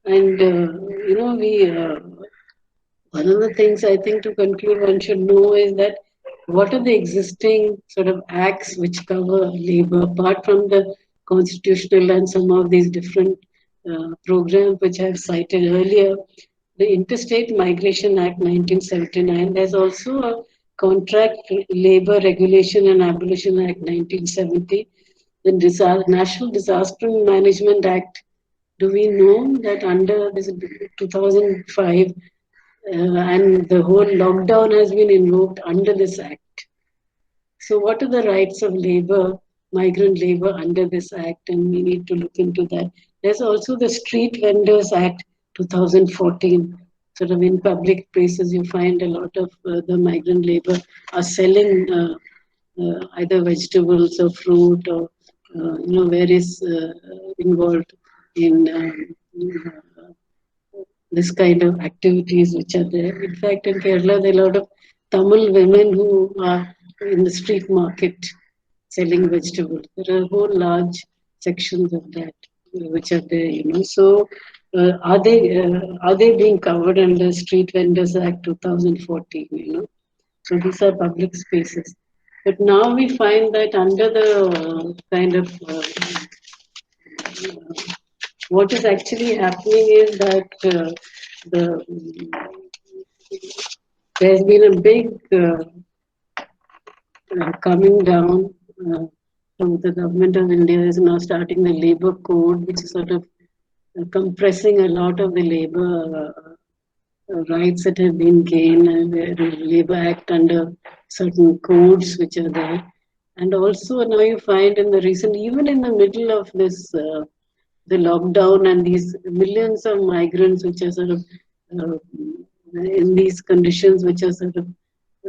we one of the things I think to conclude one should know is that what are the existing sort of acts which cover labor apart from the constitutional and some of these different programs which I've cited earlier. The Interstate Migration Act 1979. There's also a Contract Labor Regulation and Abolition Act 1970. The National Disaster Management Act. Do we know that under this 2005 and the whole lockdown has been invoked under this act? So what are the rights of labor, migrant labor under this act? And we need to look into that. There's also the Street Vendors Act 2014. Sort of in public places, you find a lot of the migrant labor are selling either vegetables or fruit or various involved in this kind of activities which are there. In fact, in Kerala, there are a lot of Tamil women who are in the street market selling vegetables. There are whole large sections of that which are there. So, are they being covered under Street Vendors Act 2014? So these are public spaces. But now we find that under the kind of what is actually happening is that there's been a big coming down from the government of India is now starting the labor code, which is sort of compressing a lot of the labor rights that have been gained, and the Labor Act under certain codes which are there. And also now you find in the recent, even in the middle of this, the lockdown and these millions of migrants which are sort of in these conditions which are sort of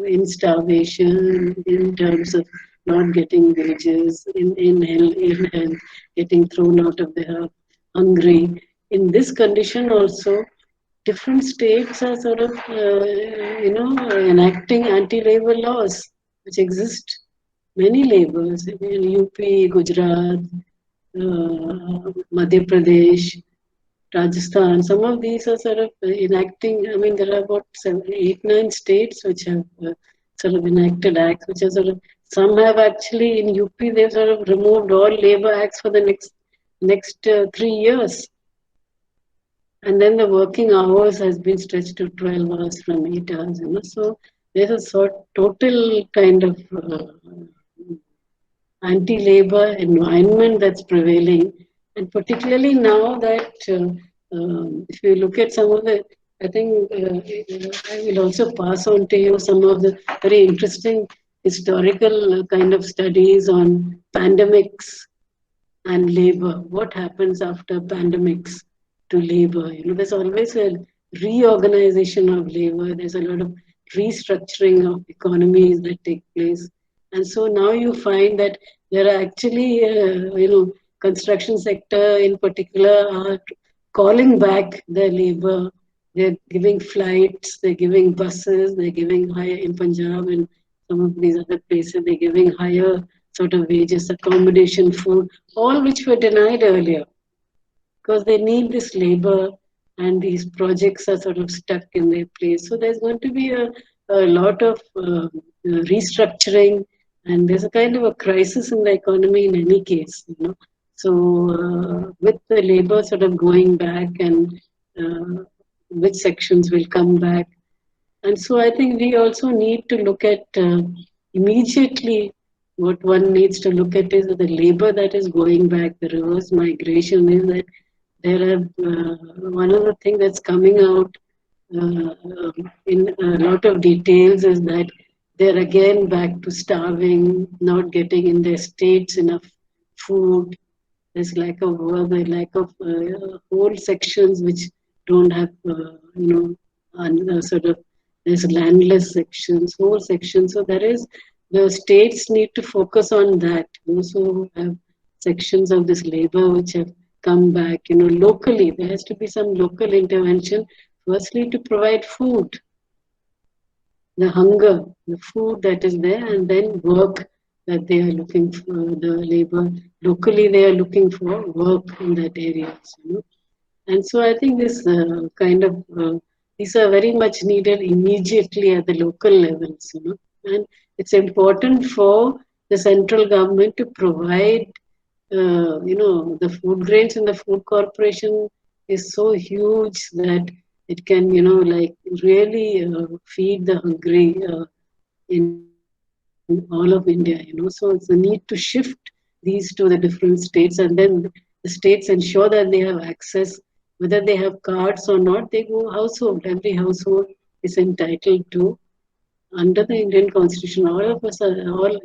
in starvation in terms of not getting wages, in health, getting thrown out of their house, hungry. In this condition also, different states are sort of, enacting anti-labor laws which exist. Many labors in UP, Gujarat, Madhya Pradesh, Rajasthan. Some of these are sort of enacting. I mean, there are about 7, 8, 9 states which have sort of enacted acts, which are sort of. Some have actually in UP. They've sort of removed all labor acts for the next 3 years. And then the working hours has been stretched to 12 hours from 8 hours. So there's a total kind of anti-labor environment that's prevailing, and particularly now that if you look at some of the, I think I will also pass on to you some of the very interesting historical kind of studies on pandemics and labor. What happens after pandemics to labor? There's always a reorganization of labor. There's a lot of restructuring of economies that take place. And so now you find that there are actually, construction sector in particular are calling back their labor. They're giving flights, they're giving buses, they're giving higher in Punjab and some of these other places, they're giving higher sort of wages, accommodation, food, all which were denied earlier because they need this labor and these projects are sort of stuck in their place. So there's going to be a lot of restructuring, and there's a kind of a crisis in the economy in any case. So with the labor sort of going back and which sections will come back. And so I think we also need to look at immediately what one needs to look at is the labor that is going back, the reverse migration is that there are one of the things that's coming out in a lot of details is that they're again back to starving, not getting in their states enough food. There's lack of work, there's lack of whole sections which don't have, sort of, there's landless sections, whole sections. So there is, the states need to focus on that. Also have sections of this labor which have come back, locally. There has to be some local intervention. Firstly, to provide food, the hunger, the food that is there, and then work that they are looking for, the labor. Locally, they are looking for work in that area. And so I think this these are very much needed immediately at the local levels, and it's important for the central government to provide, the food grains in the food corporation is so huge that it can, like really feed the hungry in all of India, So it's a need to shift these to the different states, and then the states ensure that they have access, whether they have cards or not, they go household. Every household is entitled to, under the Indian Constitution, all of us are,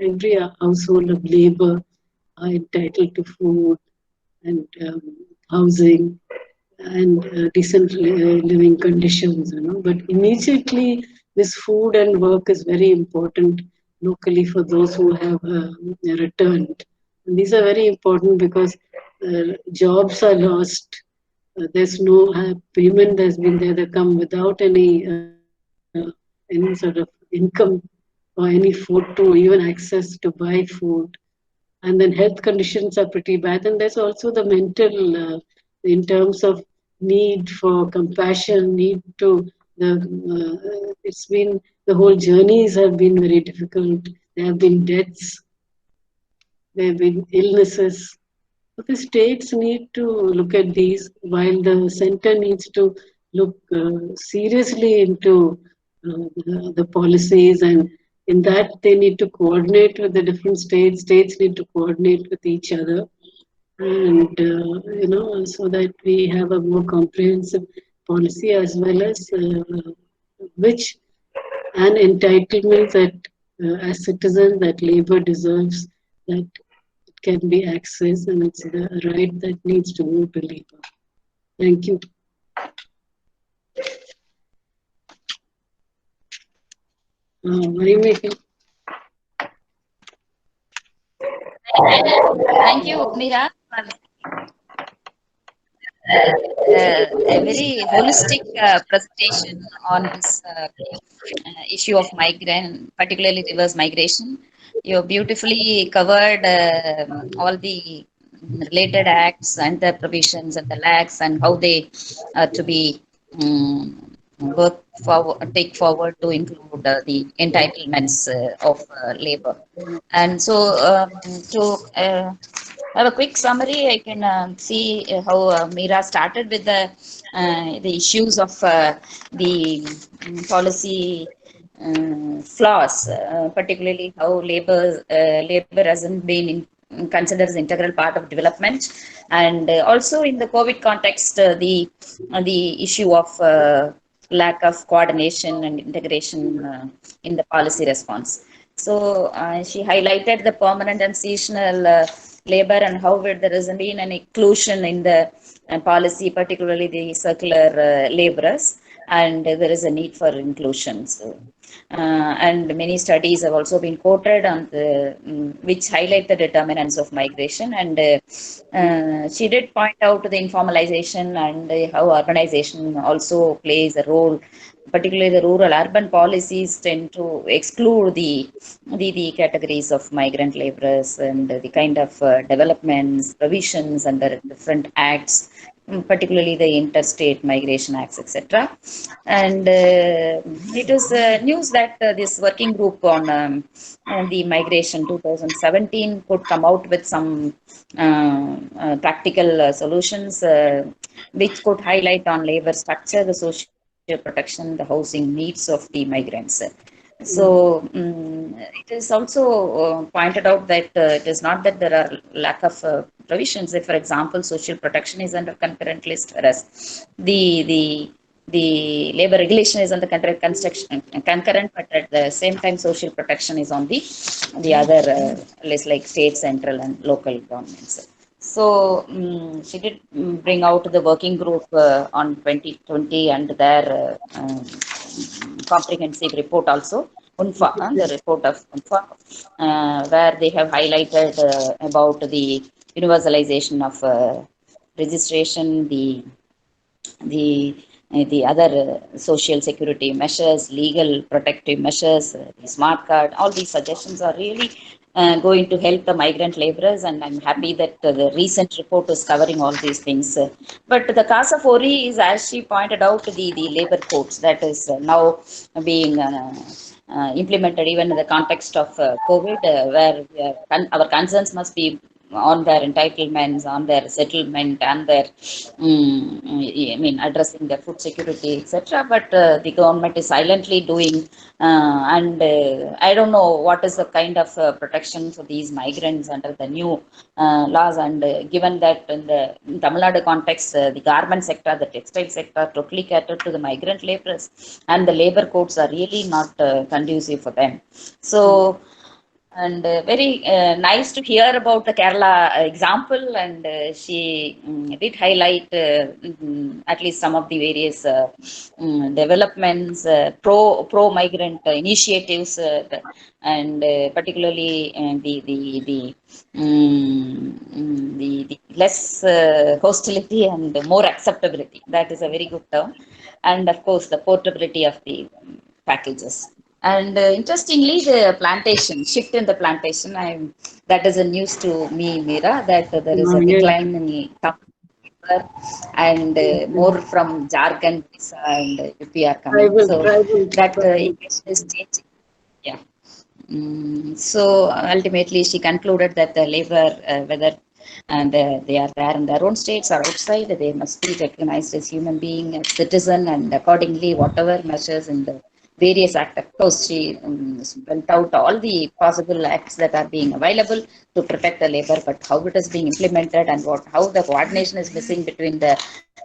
every household of labor are entitled to food and housing and decent living conditions, But immediately, this food and work is very important locally for those who have returned. And these are very important because jobs are lost. There's no payment that's been there. They come without any sort of income or any food to even access to buy food. And then health conditions are pretty bad. And there's also the mental, in terms of need for compassion, need to it's been, the whole journeys have been very difficult. There have been deaths, there have been illnesses. So the states need to look at these, while the center needs to look seriously into the policies, and in that they need to coordinate with the different states. States need to coordinate with each other, and so that we have a more comprehensive policy, as well as which and entitlements that as citizens that labor deserves, that it can be accessed, and it's the right that needs to go to labor. Thank you. Marimekhalai. Thank you, Meera, for a very holistic presentation on this issue of migrant, particularly reverse migration. You beautifully covered all the related acts and the provisions and the lags and how they are to be work forward, take forward to include the entitlements of labor. And so have a quick summary. I can see how Meera started with the issues of the policy flaws, particularly how labor hasn't been considered as integral part of development, and also in the COVID context, the issue of lack of coordination and integration in the policy response. So she highlighted the permanent and seasonal labor and how there hasn't been an inclusion in the policy, particularly the circular laborers, and there is a need for inclusion. So, and many studies have also been quoted on the, which highlight the determinants of migration. And she did point out the informalization and how urbanization also plays a role. Particularly the rural urban policies tend to exclude the categories of migrant laborers and the kind of developments, provisions under different acts, particularly the interstate migration acts, etc. And it is news that this working group on the migration 2017 could come out with some practical solutions which could highlight on labor structure, the social protection, the housing needs of the migrants. So it is also pointed out that it is not that there are lack of provisions. If, for example, social protection is under concurrent list, whereas the labor regulation is on the concurrent, but at the same time, social protection is on the other list, like state, central, and local governments. So she did bring out the working group on 2020 and their comprehensive report also, UNFA, the report of UNFA, where they have highlighted about the universalization of registration, the other social security measures, legal protective measures, the smart card. All these suggestions are really going to help the migrant laborers, and I'm happy that the recent report is covering all these things. But the cause of worry is, as she pointed out, the labor codes that is now being implemented even in the context of COVID, where our concerns must be on their entitlements, on their settlement, and their, addressing their food security, etc. But the government is silently doing, and I don't know what is the kind of protection for these migrants under the new laws. And given that in the Tamil Nadu context, the garment sector, the textile sector, totally catered to the migrant laborers, and the labor codes are really not conducive for them. So. And very nice to hear about the Kerala example, and she did highlight at least some of the various developments, pro migrant initiatives, and particularly the less hostility and more acceptability. That is a very good term, and of course the portability of the packages. And interestingly, the plantation shift in the plantation, that is a news to me, Meera, that there is a decline in Tamil and more from Jharkhand and UP are coming. So that equation is changing. Yeah. So ultimately, she concluded that the labor, whether and they are there in their own states or outside, they must be recognized as human being, as citizen, and accordingly, whatever measures in the various acts. Of course, she went out all the possible acts that are being available to protect the labor, but how it is being implemented and how the coordination is missing between the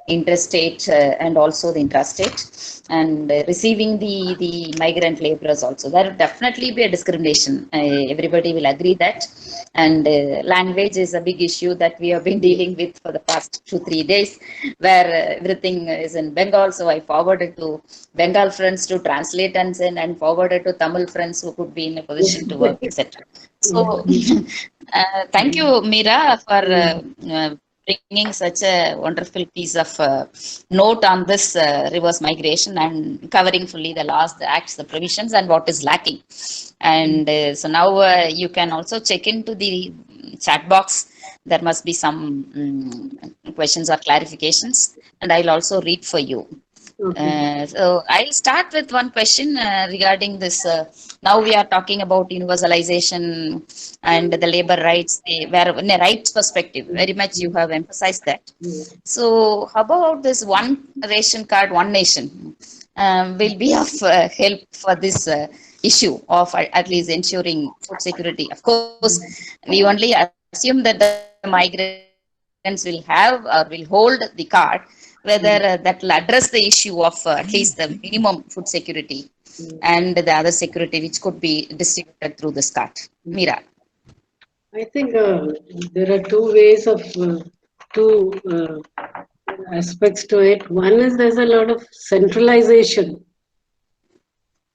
interstate and also the intrastate, and receiving the migrant laborers also. There will definitely be a discrimination. Everybody will agree that. And language is a big issue that we have been dealing with for the past 2-3 days, where everything is in Bengal. So I forwarded to Bengal friends to translate and send, and forwarded to Tamil friends who could be in a position to work, etc. So thank you, Meera, for bringing such a wonderful piece of note on this reverse migration and covering fully the laws, the acts, the provisions, and what is lacking. And so now you can also check into the chat box. There must be some questions or clarifications, and I'll also read for you. Okay. So I'll start with one question regarding this. Now we are talking about universalization and the labor rights, where in a rights perspective, very much you have emphasized that. So how about this one ration card, one nation will be of help for this issue of at least ensuring food security? Of course, we only assume that the migrants will have or will hold the card, whether that will address the issue of at least the minimum food security and the other security which could be distributed through this card. Meera. I think there are two ways of two aspects to it. One is there's a lot of centralization.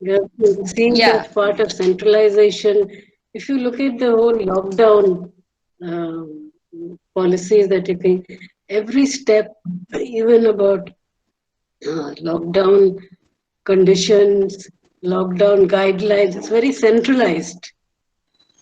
You have seen that part of centralization. If you look at the whole lockdown policies that you think, every step, even about lockdown conditions, lockdown guidelines, it's very centralized,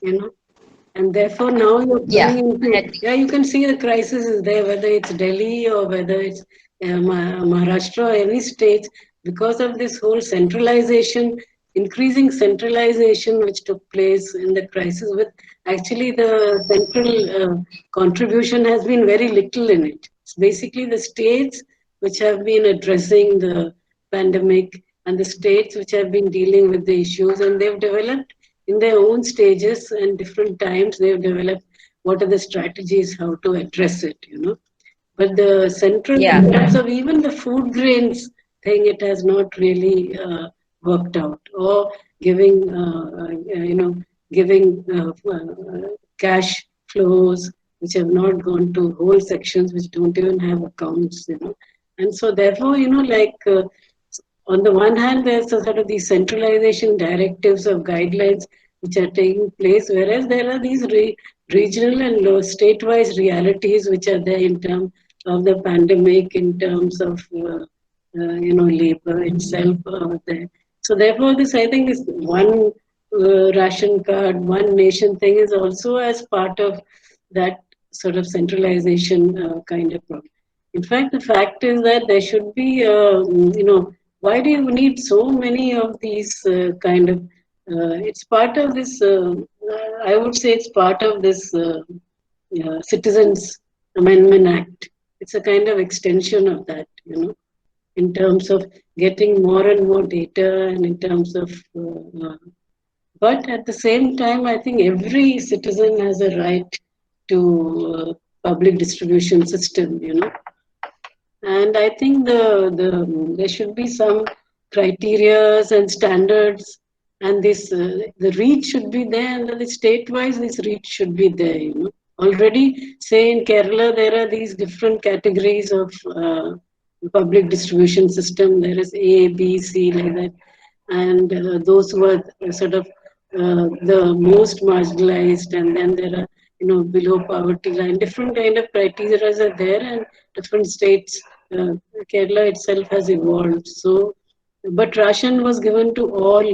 and therefore now you're coming into, you can see the crisis is there, whether it's Delhi or whether it's Maharashtra or any states, because of this whole centralization, increasing centralization which took place in the crisis. With actually the central contribution has been very little in it. It's basically the states which have been addressing the pandemic and the states which have been dealing with the issues, and they've developed in their own stages and different times, they've developed what are the strategies, how to address it, But the central, in terms of even the food grains thing, it has not really worked out. Or giving, giving cash flows which have not gone to whole sections which don't even have accounts, And so therefore, on the one hand, there's a sort of these centralization directives of guidelines which are taking place, whereas there are these regional and state-wise realities which are there in terms of the pandemic, in terms of labor itself there. So therefore, this I think is one ration card, one nation thing is also as part of that sort of centralization kind of problem. In fact, the fact is that there should be, why do you need so many of these kind of, it's part of this, I would say it's part of this Citizens Amendment Act. It's a kind of extension of that, in terms of getting more and more data and in terms of, but at the same time, I think every citizen has a right to public distribution system, And I think there should be some criterias and standards, and this the reach should be there, and the state-wise this reach should be there. Already, say in Kerala, there are these different categories of public distribution system. There is A, B, C, like that, and those who are sort of the most marginalized, and then there are below poverty line. Different kind of criteria are there, and different states. Kerala itself has evolved. So, but ration was given to all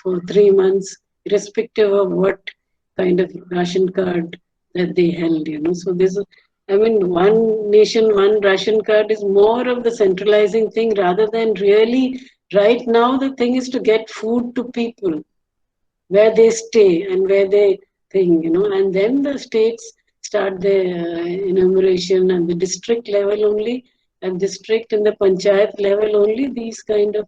for 3 months, irrespective of what kind of ration card that they held. So this, one nation, one ration card is more of the centralizing thing rather than really. Right now, the thing is to get food to people where they stay and where they think, and then the states start the enumeration at the district level only, and district and the panchayat level only, these kind of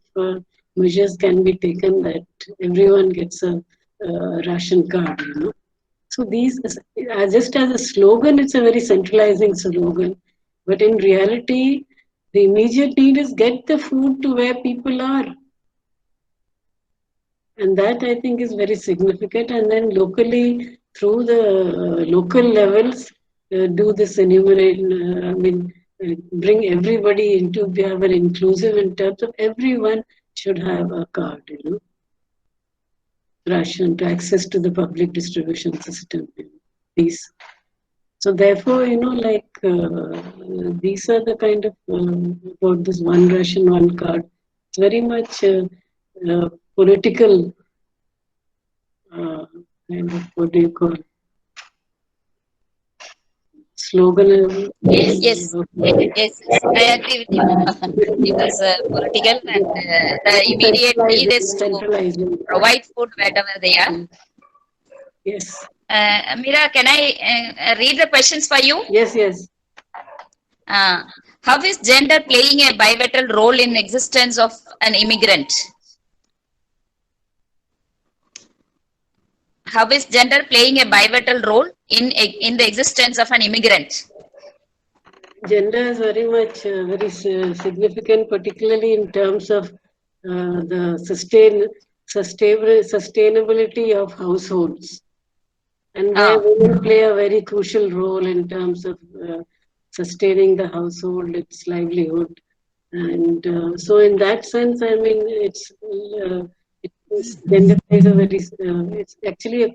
measures can be taken that everyone gets a ration card, So these, just as a slogan, it's a very centralizing slogan, but in reality, the immediate need is get the food to where people are. And that I think is very significant. And then locally, through the local levels, do this enumerate, bring everybody into, we have an inclusive in terms of everyone should have a card, ration to access to the public distribution system. These. So therefore, these are the kind of, about this one ration, one card. It's very much political kind of, what do you call, slogan. Yes, I agree with you. It was political, and the immediate need is to provide food wherever they are. Yes. Mira, can I read the questions for you? Yes. How is gender playing a pivotal role in existence of an immigrant? How is gender playing a pivotal role in the existence of an immigrant? Gender is very much very significant, particularly in terms of the sustainability of households, and where women play a very crucial role in terms of sustaining the household, its livelihood, and so in that sense, gender plays a very it's actually a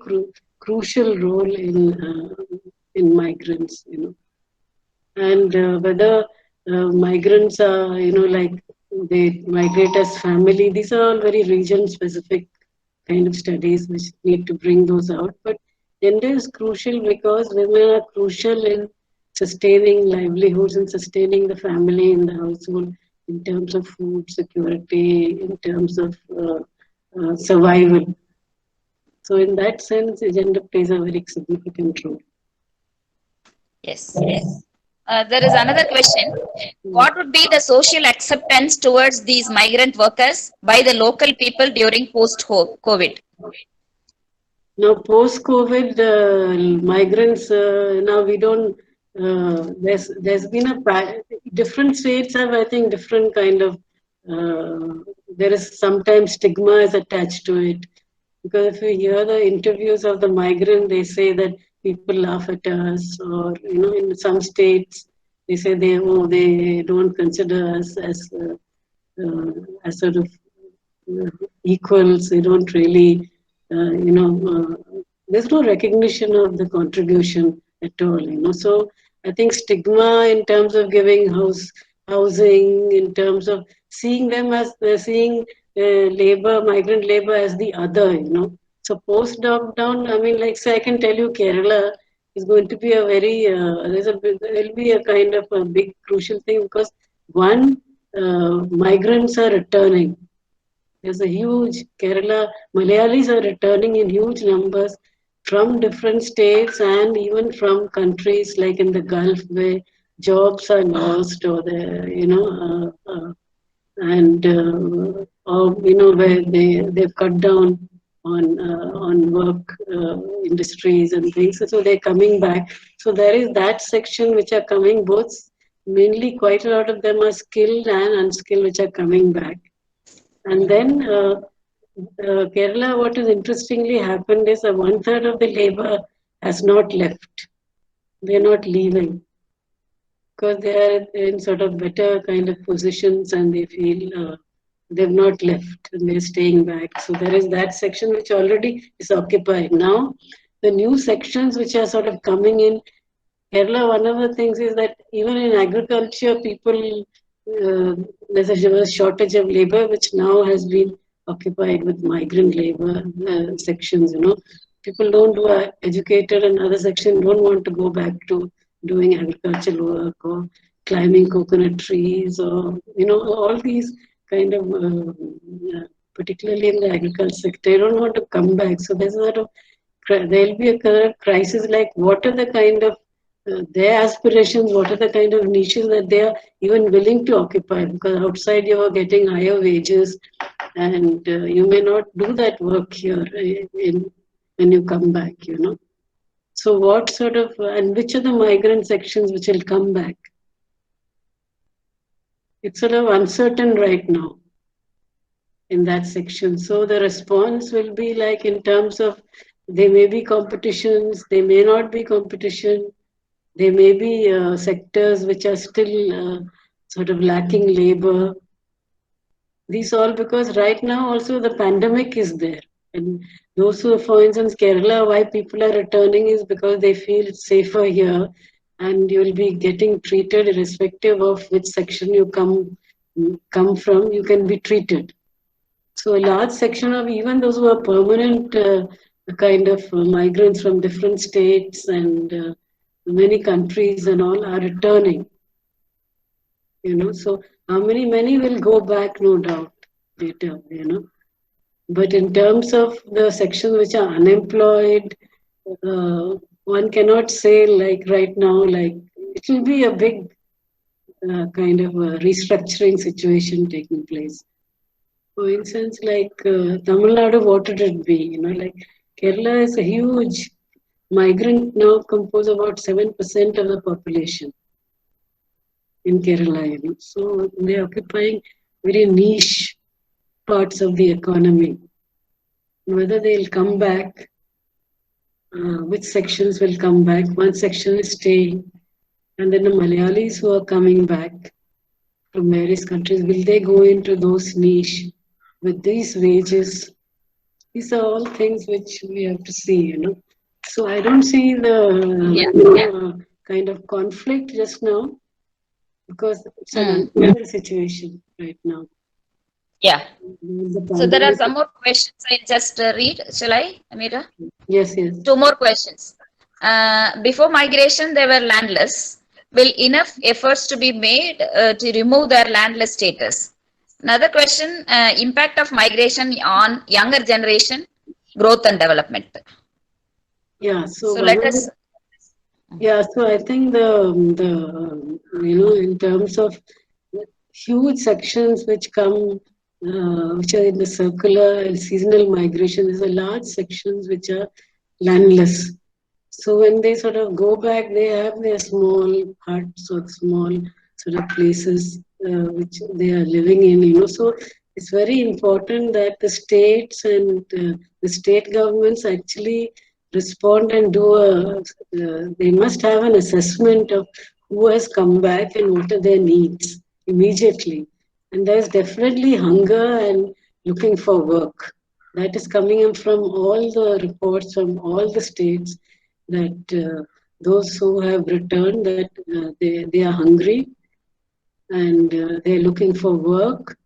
crucial role in migrants, and whether migrants are they migrate as family, these are all very region specific kind of studies which need to bring those out, but gender is crucial because women are crucial in sustaining livelihoods and sustaining the family in the household in terms of food security, in terms of survival. So in that sense, gender plays a very significant role. Yes. there is another question. What would be the social acceptance towards these migrant workers by the local people during post-COVID? Now, post-COVID, migrants, now we don't, there's been different states have, I think, different kind of, there is sometimes stigma is attached to it. Because if you hear the interviews of the migrant, they say that people laugh at us, or, in some states, they say they don't consider us as sort of equals. They don't really, there's no recognition of the contribution at all. So I think stigma in terms of giving housing, in terms of seeing them as seeing migrant labor as the other. So post lockdown, I mean, say I can tell you, Kerala is going to be a very there'll be a kind of a big crucial thing, because one, migrants are returning. There's a huge Kerala, Malayalis are returning in huge numbers from different states and even from countries like in the Gulf, where jobs are lost, or where they've cut down on work industries and things. So they're coming back. So there is that section which are coming, both mainly quite a lot of them are skilled and unskilled, which are coming back. And then Kerala, what has interestingly happened is that 1/3 of the labor has not left. They're not leaving because they are in sort of better kind of positions, and they feel they've not left and they're staying back. So there is that section which already is occupied. Now, the new sections which are sort of coming in Kerala, one of the things is that even in agriculture, people, there's a shortage of labor, which now has been occupied with migrant labor sections. People who are educated in other sections don't want to go back to doing agricultural work or climbing coconut trees, or all these kind of, particularly in the agriculture sector, they don't want to come back. So there's a lot of there'll be a crisis, like what are the kind of their aspirations, what are the kind of niches that they are even willing to occupy, because outside you are getting higher wages, and you may not do that work here when you come back. So what sort of, and which are the migrant sections which will come back? It's sort of uncertain right now in that section. So the response will be like, in terms of, there may be competitions, there may not be competition. There may be sectors which are still sort of lacking labor. These all because right now also the pandemic is there. And those who, for instance, Kerala, why people are returning is because they feel it's safer here, and you'll be getting treated irrespective of which section you come from, you can be treated. So a large section of even those who are permanent kind of migrants from different states and many countries and all are returning. So how many will go back, no doubt, later, But in terms of the sections which are unemployed, one cannot say like right now, like it will be a big kind of a restructuring situation taking place. For instance, like Tamil Nadu, what would it be? Like Kerala is a huge migrant, now compose about 7% of the population in Kerala. So they're occupying very niche parts of the economy. Whether they'll come back, which sections will come back? One section is staying, and then the Malayalis who are coming back from various countries, will they go into those niche with these wages? These are all things which we have to see, So I don't see the kind of conflict just now, because it's an unstable situation right now. Yeah. So there are some more questions. I'll just read. Shall I, Amira? Yes. 2 more questions. Before migration, they were landless. Will enough efforts to be made to remove their landless status? Another question, impact of migration on younger generation, growth and development. Yeah, so let us... Yeah, so I think in terms of huge sections which come, which are in the circular and seasonal migration, there's a large sections which are landless. So when they sort of go back, they have their small huts or small sort of places which they are living in. So it's very important that the states and the state governments actually respond and do they must have an assessment of who has come back and what are their needs immediately. And there's definitely hunger and looking for work. That is coming in from all the reports from all the states that those who have returned, that they are hungry and they're looking for work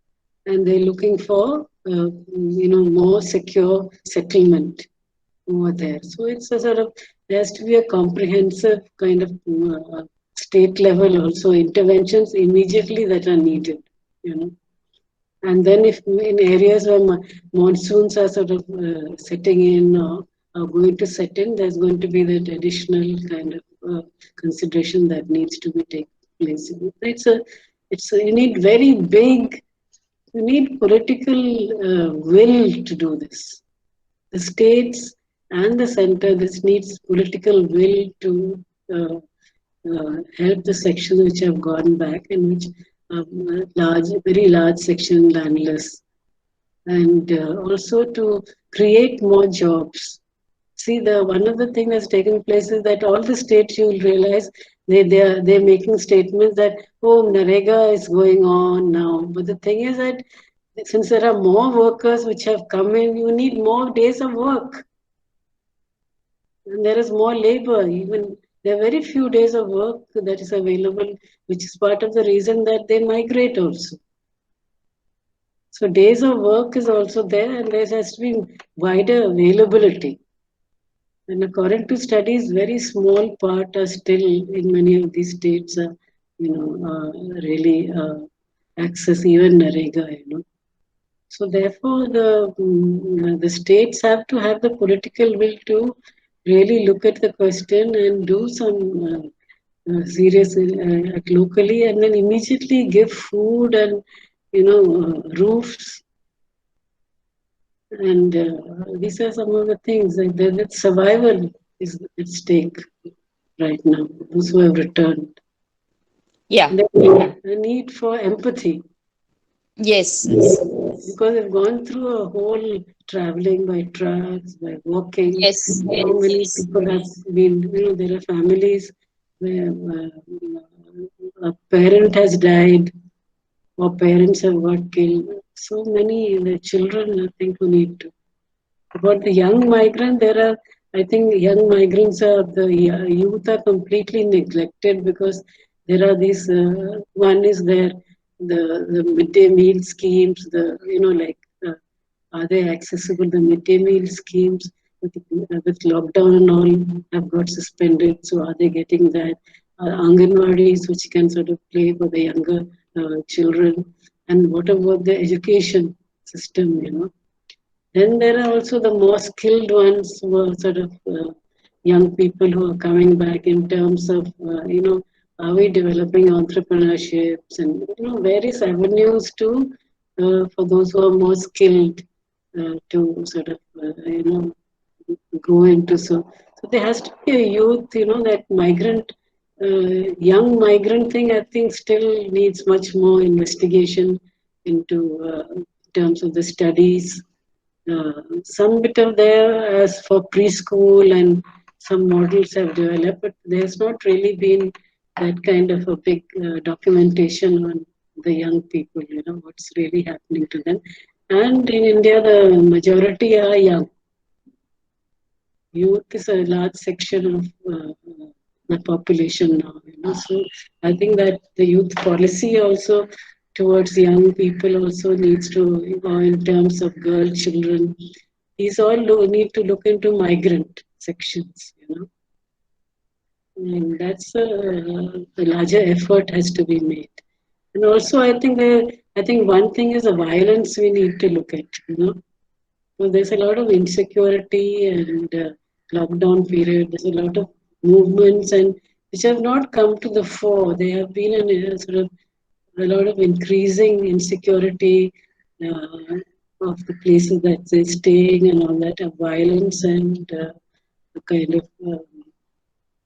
and they're looking for more secure settlement over there. So it's a sort of, there has to be a comprehensive kind of state level also interventions immediately that are needed, you know. And then if in areas where monsoons are sort of setting in or are going to set in, there's going to be that additional kind of consideration that needs to be taken place. You need very big, you need political will to do this. The states and the center, this needs political will to help the sections which have gone back and which very large section landless, and also to create more jobs. See, the one of the things that's taken place is that all the states, you will realize they're making statements that, oh, Narega is going on now. But the thing is that since there are more workers which have come in, you need more days of work. And there is more labor. Even there are very few days of work that is available, which is part of the reason that they migrate also. So days of work is also there, and there has to be wider availability. And according to studies, very small part are still in many of these states, really access even Narega. So therefore, the states have to have the political will to really look at the question and do some serious locally, and then immediately give food and roofs. And these are some of the things that survival is at stake right now. Those who have returned, Yeah. the need for empathy. Yes. Because they've gone through a whole traveling by trucks, by walking. Yes. How many people have been, there are families where a parent has died or parents have got killed. So many the children, I think, who need to. About the young migrant, I think young migrants the youth are completely neglected because there are these, one is there, the midday meal schemes, are they accessible? The midday meal schemes with lockdown and all have got suspended. So are they getting that? Anganwadis, which can sort of play for the younger children. And what about the education system? Then there are also the more skilled ones who are sort of young people who are coming back in terms of, are we developing entrepreneurships and, various avenues for those who are more skilled to sort of, go into. So there has to be a youth, that young migrant thing, I think still needs much more investigation into terms of the studies. Some bit of there as for preschool and some models have developed, but there's not really been that kind of a big documentation on the young people, what's really happening to them. And in India, the majority are young. Youth is a large section of the population now. So I think that the youth policy also towards young people also needs to, in terms of girl children, these all need to look into migrant sections, and that's a larger effort has to be made. And also, I think one thing is the violence we need to look at, So there's a lot of insecurity and lockdown period. There's a lot of movements and which have not come to the fore. They have been in a sort of a lot of increasing insecurity of the places that they're staying and all that, of violence and the kind of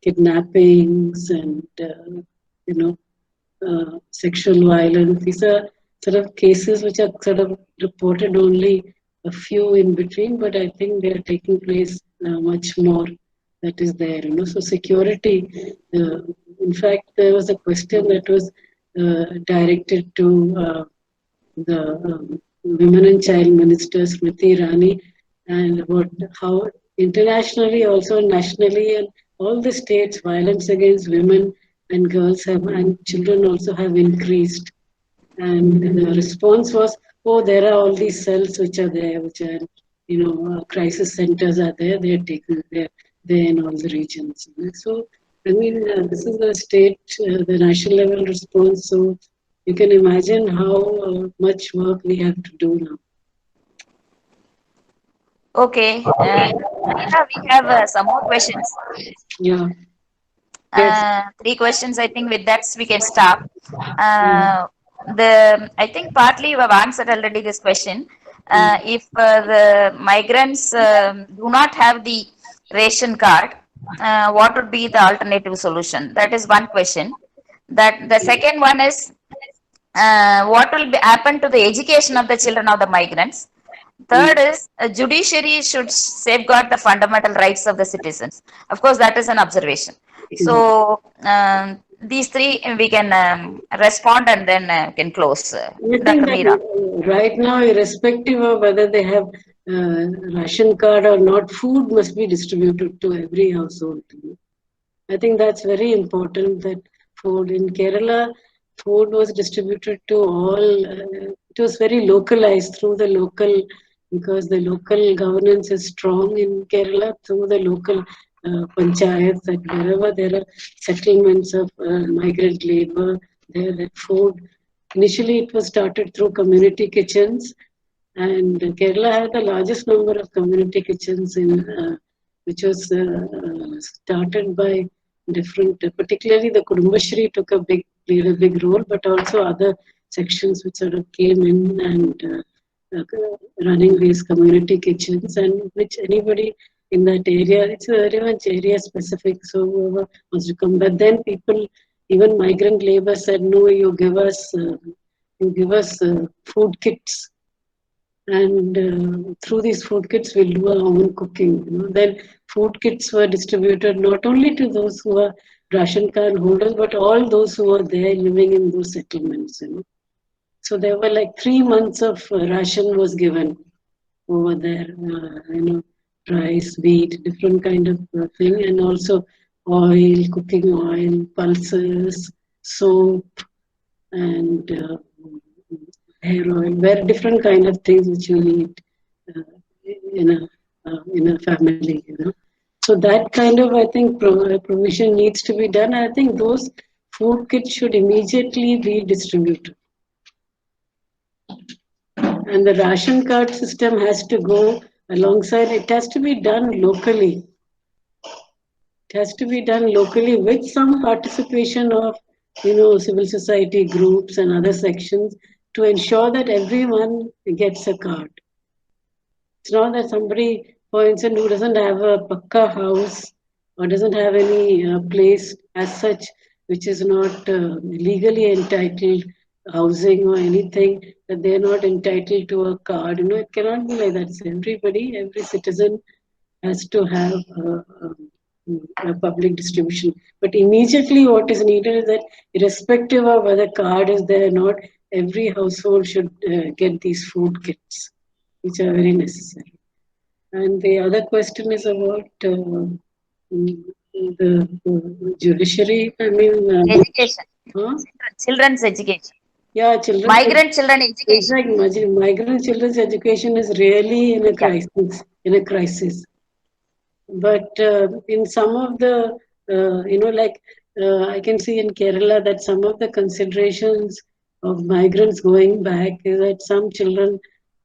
kidnappings and sexual violence. These are sort of cases which are sort of reported only a few in between, but I think they are taking place much more that is there. So security. In fact, there was a question that was directed to the Women and Child Minister Smriti Irani, and about how internationally, also nationally, and all the states, violence against women and girls have, and children also have increased. And the response was, oh, there are all these cells which are there, which are, crisis centers are there, they're taken there in all the regions. So, I mean, this is the state, the national level response. So, you can imagine how much work we have to do now. Okay. Meera, we have some more questions. Yeah. Yes. 3 questions. I think with that we can stop. I think partly you have answered already this question. If the migrants do not have the ration card, what would be the alternative solution? That is one question. That the second one is what will happen to the education of the children of the migrants? Third is judiciary should safeguard the fundamental rights of the citizens. Of course, that is an observation. So these 3 we can respond and then can close. I think Dr. that Meera. right now, irrespective of whether they have ration card or not, food must be distributed to every household. I think that's very important that food in Kerala, food was distributed to all. It was very localized through the local, because the local governance is strong in Kerala through the local panchayats, that wherever there are settlements of migrant labor, there that food. Initially, it was started through community kitchens, and Kerala had the largest number of community kitchens in which was started by different, particularly the Kudumbashri played a big role, but also other sections which sort of came in and running these community kitchens, and which anybody in that area, it's very much area specific, so whoever wants to come. But then people, even migrant labor said, no, you give us food kits, and through these food kits we'll do our own cooking. Then food kits were distributed not only to those who are ration card holders, but all those who are there living in those settlements. So there were like 3 months of ration was given over there. Rice, wheat, different kind of thing, and also oil, cooking oil, pulses, soap, and hair oil, very different kind of things which you need in a family. So that kind of, I think, provision needs to be done. I think those food kits should immediately be distributed. And the ration card system has to go alongside. It has to be done locally. It has to be done locally with some participation of, civil society groups and other sections to ensure that everyone gets a card. It's not that somebody, for instance, who doesn't have a pakka house or doesn't have any place as such, which is not legally entitled housing or anything, that they're not entitled to a card. It cannot be like that. So every citizen has to have a public distribution. But immediately what is needed is that irrespective of whether card is there or not, every household should get these food kits, which are very necessary. And the other question is about the judiciary. I mean, Education. huh? Children's education. Yeah, children. Migrant children education. Exactly. Migrant children's education is really in a crisis. But in some of the, I can see in Kerala that some of the considerations of migrants going back is that some children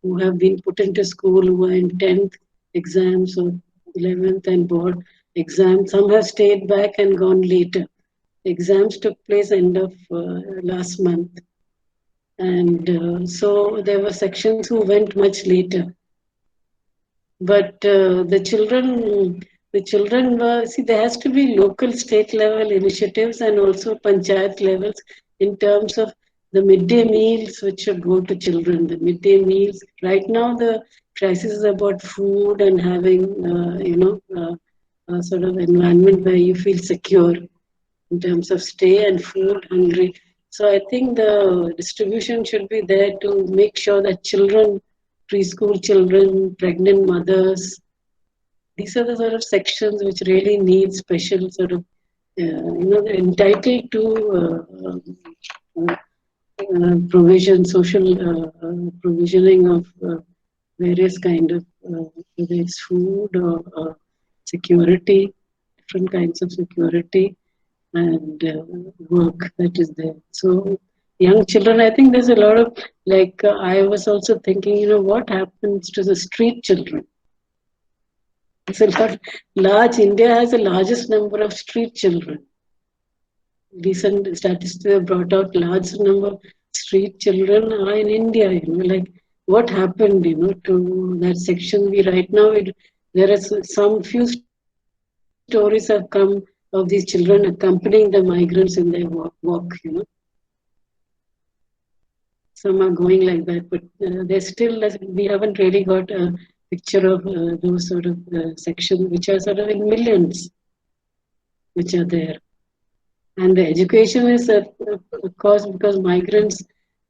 who have been put into school, who are in 10th exams or 11th and board exams. Some have stayed back and gone later. Exams took place end of last month. And so there were sections who went much later. But the children were, see, there has to be local, state level initiatives and also panchayat levels in terms of the midday meals which should go to children. The midday meals, right now the crisis is about food and having, a sort of environment where you feel secure in terms of stay and food, hungry. So I think the distribution should be there to make sure that children, preschool children, pregnant mothers, these are the sort of sections which really need special sort of, they're entitled to provision, social provisioning of various kind of, whether it's food or security, different kinds of security and work that is there. So young children, I think there's a lot of, like I was also thinking, what happens to the street children? It's a lot large. India has the largest number of street children. Recent statistics have brought out large number of street children are in India. Like what happened, to that section? Right now there are some few stories have come of these children accompanying the migrants in their walk. Some are going like that, but they're still, we haven't really got a picture of those sort of sections which are sort of in millions, which are there. And the education is, of course, because migrants,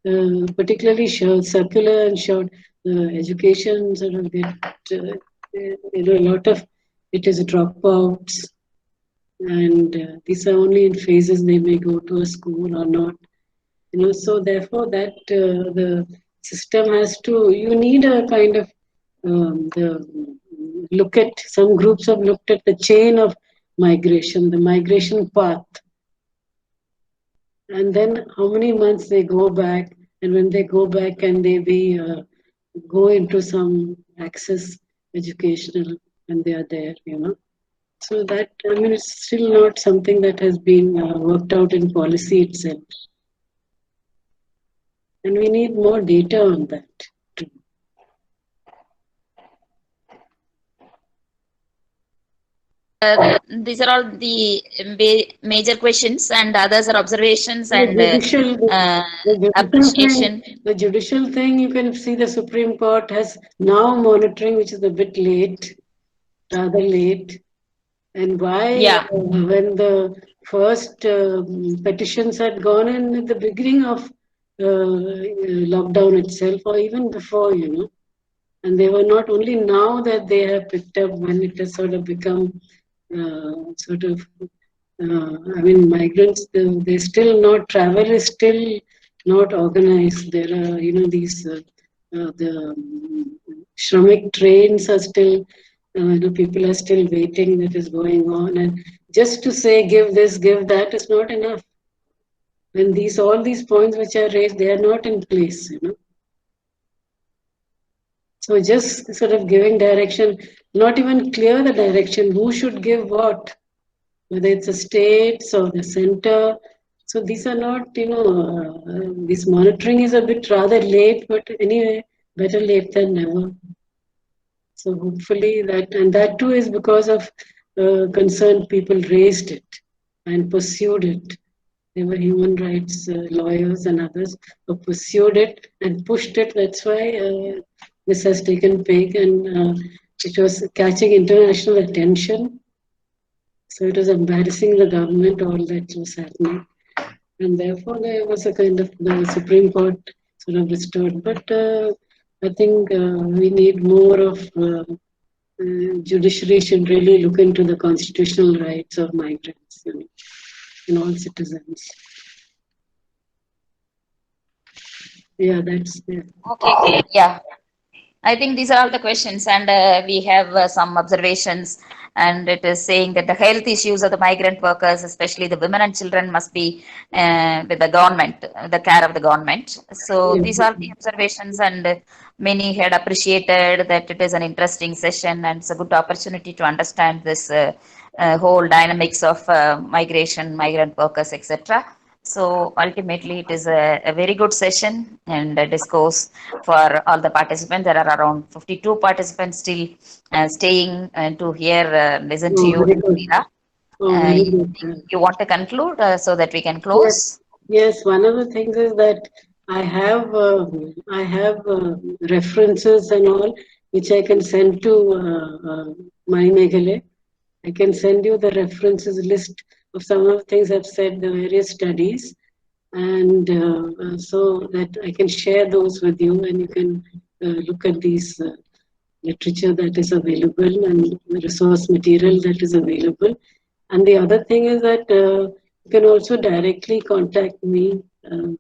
particularly circular and short, education sort of get, a lot of it is dropouts. And these are only in phases, they may go to a school or not. So therefore that the system has to, you need a kind of, look at, some groups have looked at the chain of migration, the migration path. And then how many months they go back, and when they go back, can they go into some access educational when they are there, So that, it's still not something that has been worked out in policy itself. And we need more data on that too. These are all the major questions, and others are observations and appreciation. The judicial thing, you can see the Supreme Court has now monitoring, which is a bit late, rather late. And why, when the first petitions had gone in at the beginning of lockdown itself, or even before, and they were not only now that they have picked up, when it has sort of become migrants, they still not, travel is still not organized. There are, these, the Shramik trains are still, people are still waiting, that is going on. And just to say, give this, give that is not enough. When all these points which are raised, they are not in place, So just sort of giving direction, not even clear the direction, who should give what, whether it's the states or the center. So these are not, this monitoring is a bit rather late, but anyway, better late than never. So hopefully that, and that too is because of concerned people raised it and pursued it. They were human rights lawyers and others who pursued it and pushed it. That's why this has taken peg, and it was catching international attention. So it was embarrassing the government, all that was happening. And therefore there was a kind of, the Supreme Court sort of restored. But I think we need more of, judiciary should really look into the constitutional rights of migrants and all citizens. Yeah, that's there. Okay, yeah. I think these are all the questions, and we have some observations, and it is saying that the health issues of the migrant workers, especially the women and children, must be with the government, the care of the government. So these are the observations, and many had appreciated that it is an interesting session, and it's a good opportunity to understand this whole dynamics of migration, migrant workers, etc. So ultimately, it is a very good session and a discourse for all the participants. There are around 52 participants still staying to hear, listen to Oh, you, very good. Meera. Oh, very good. You want to conclude so that we can Yes, close? yes. One of the things is that I have references and all which I can send to Mani Meghale. I can send you the references list of some of the things I've said, the various studies, and so that I can share those with you, and you can look at these literature that is available and the resource material that is available. And the other thing is that you can also directly contact me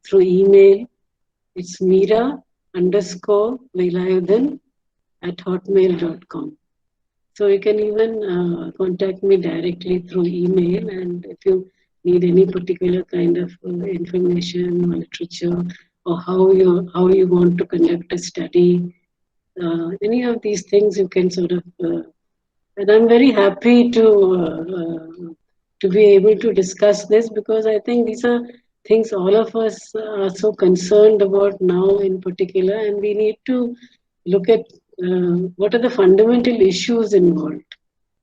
through email. It's Meera_Velayudan@hotmail.com. So you can even contact me directly through email, and if you need any particular kind of information or literature, or how you want to conduct a study, any of these things you can sort of. And I'm very happy to be able to discuss this, because I think these are things all of us are so concerned about now in particular, and we need to look at what are the fundamental issues involved.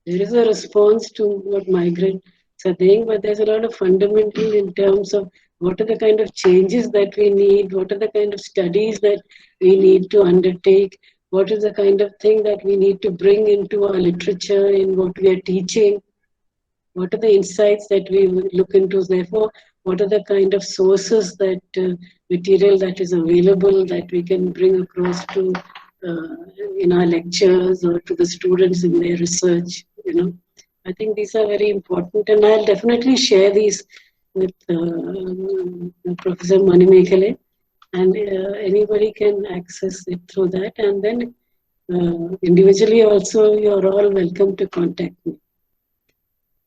There is a response to what migrants are saying, but there's a lot of fundamental in terms of what are the kind of changes that we need, what are the kind of studies that we need to undertake, what is the kind of thing that we need to bring into our literature in what we are teaching, what are the insights that we look into. Therefore, what are the kind of sources that material that is available that we can bring across to uh, in our lectures or to the students in their research. I think these are very important, and I'll definitely share these with Professor Mani Meghale, and anybody can access it through that. And then individually also, you're all welcome to contact me.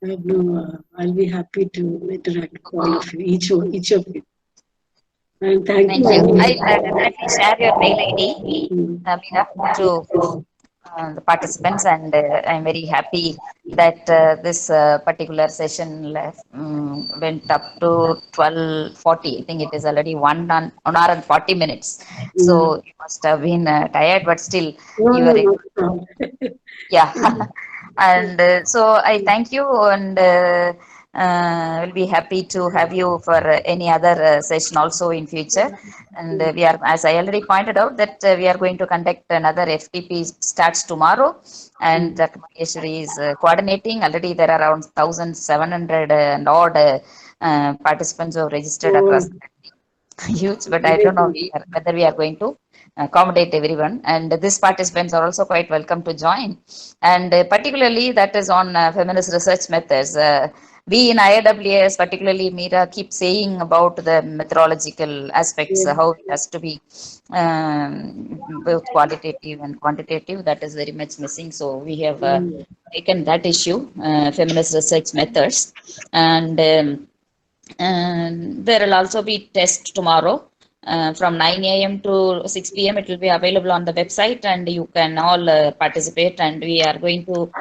I'll be happy to interact with all of you, each of you. And thank you. Thank you. I'll definitely share your mail ID, Meera, to the participants, and I'm very happy that this particular session went up to 12:40. I think it is already 1 hour and 40 minutes. So you must have been tired, but still No, you no, were able no. yeah. And so I thank you, and will be happy to have you for any other session also in future. And we are, as I already pointed out, that we are going to conduct another FTP starts tomorrow, and Dr. Maheshwari is coordinating. Already there are around 1,700 and odd participants who have registered across the country. Huge, but I don't know whether we are going to accommodate everyone. And these participants are also quite welcome to join. And particularly that is on feminist research methods. We in IAWS, particularly Meera, keep saying about the methodological aspects, how it has to be both qualitative and quantitative. That is very much missing. So we have taken that issue, feminist research methods, and there will also be test tomorrow from 9 a.m. to 6 p.m. It will be available on the website, and you can all participate. And we are going to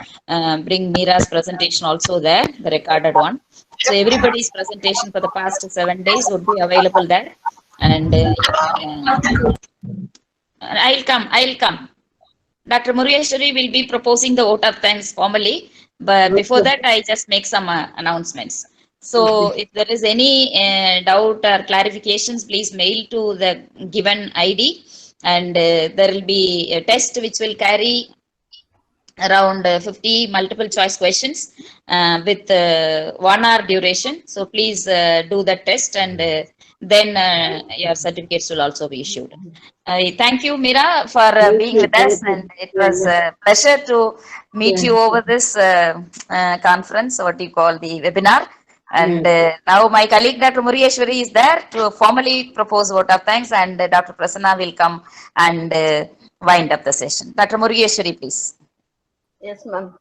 bring Meera's presentation also there, the recorded one. So everybody's presentation for the past 7 days would be available there. And you can, I'll come. Dr. Mureshwari will be proposing the vote of thanks formally, but before that, I just make some announcements. So, if there is any doubt or clarifications, please mail to the given ID, and there will be a test which will carry around 50 multiple choice questions with 1 hour duration. So please do that test, and then your certificates will also be issued. I thank you, Meera, for being with us, and it was a pleasure to meet you over this conference, what you call the webinar. And now my colleague Dr. Mureshwari is there to formally propose vote of thanks, and Dr. Prasanna will come and wind up the session. Dr. Mureshwari, please. Yes, ma'am.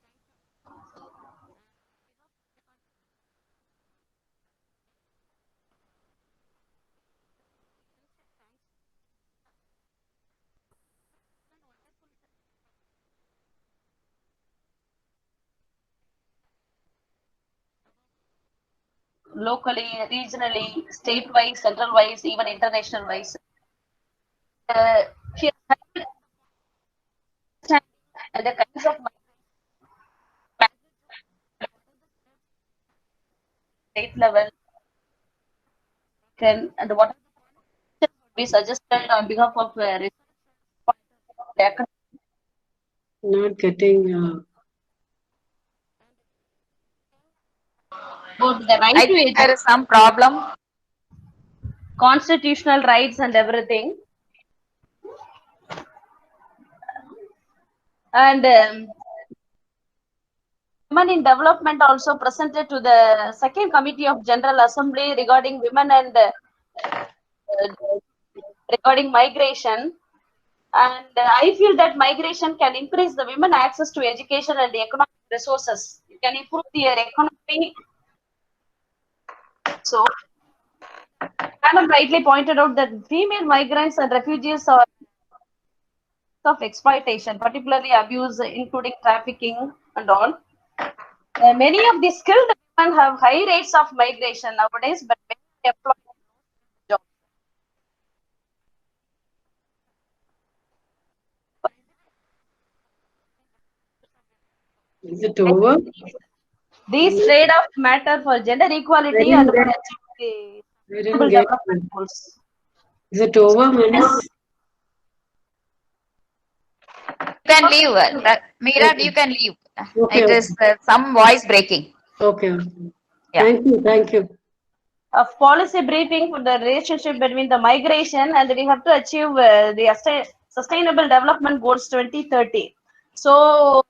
locally, regionally, state-wise, central-wise, even international-wise. She has and the kinds of state level and what would be suggested on behalf of Not getting. about the right I to think there is some problem. constitutional rights and everything. And Women in Development also presented to the Second Committee of General Assembly regarding women and regarding migration. And I feel that migration can increase the women access to education and the economic resources. It can improve their economy. So, Madam rightly pointed out that female migrants and refugees are of exploitation, particularly abuse, including trafficking and all. Many of the skilled women have high rates of migration nowadays, but many employed jobs. Is it over? These trade-offs matter for gender equality and for achieving I the didn't get development it. goals. Is it over, Manis? You can leave. Meera, Okay. you can leave. Okay, It is some voice breaking. Okay. Yeah. Thank you. Thank you. Of policy briefing for the relationship between the migration and we have to achieve the Sustainable Development Goals 2030. So,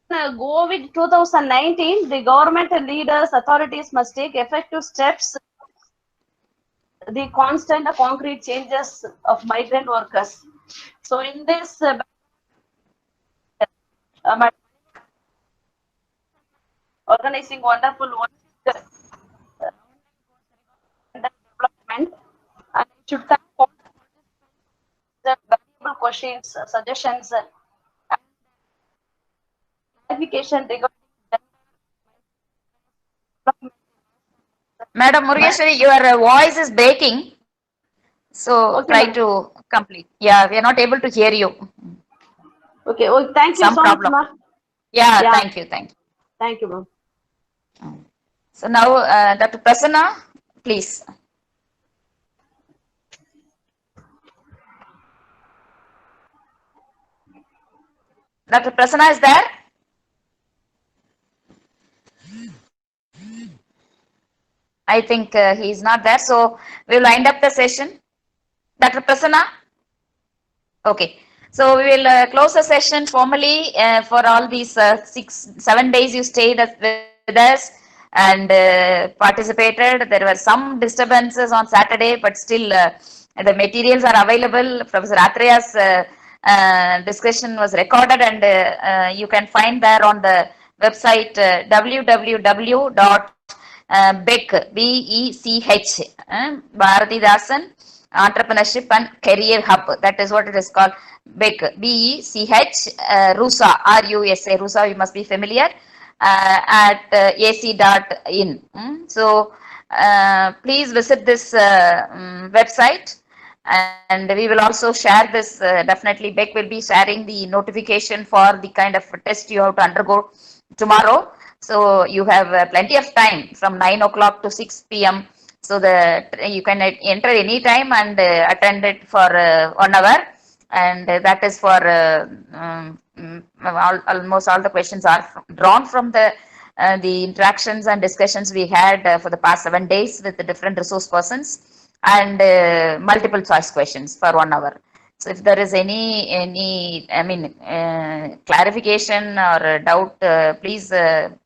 go with 2019, the government leaders, authorities must take effective steps. The constant concrete changes of migrant workers. So, in this, organizing wonderful development, and it should thank all the valuable questions, suggestions, and clarification regarding development. Madam Murugeshwari, your voice is breaking. So Okay, try ma'am. to complete. Yeah, we are not able to hear you. Okay. Oh, thank you Some so problem. much, ma'am. Yeah, Yeah. thank you. Thank you, ma'am. So now, Dr. Prasanna, please. Dr. Prasanna is there? I think he is not there. So we will wind up the session. Dr. Prasanna? Okay. So we will close the session formally for all these 7 days you stayed with us and participated. There were some disturbances on Saturday, but still the materials are available. Professor Athreya's discussion was recorded and you can find there on the website www.BECH, B-E-C-H, Bharatidasan Entrepreneurship and Career Hub. That is what it is called. BECH, B-E-C-H, RUSA, R-U-S-A, RUSA, you must be familiar, at ac.in. So, please visit this website. And we will also share this, definitely BECH will be sharing the notification for the kind of test you have to undergo tomorrow. So you have plenty of time from 9 o'clock to 6 p.m. So that you can enter any time and attend it for 1 hour. And that is for almost all the questions are drawn from the interactions and discussions we had for the past 7 days with the different resource persons, and multiple choice questions for 1 hour. So if there is any clarification or doubt, please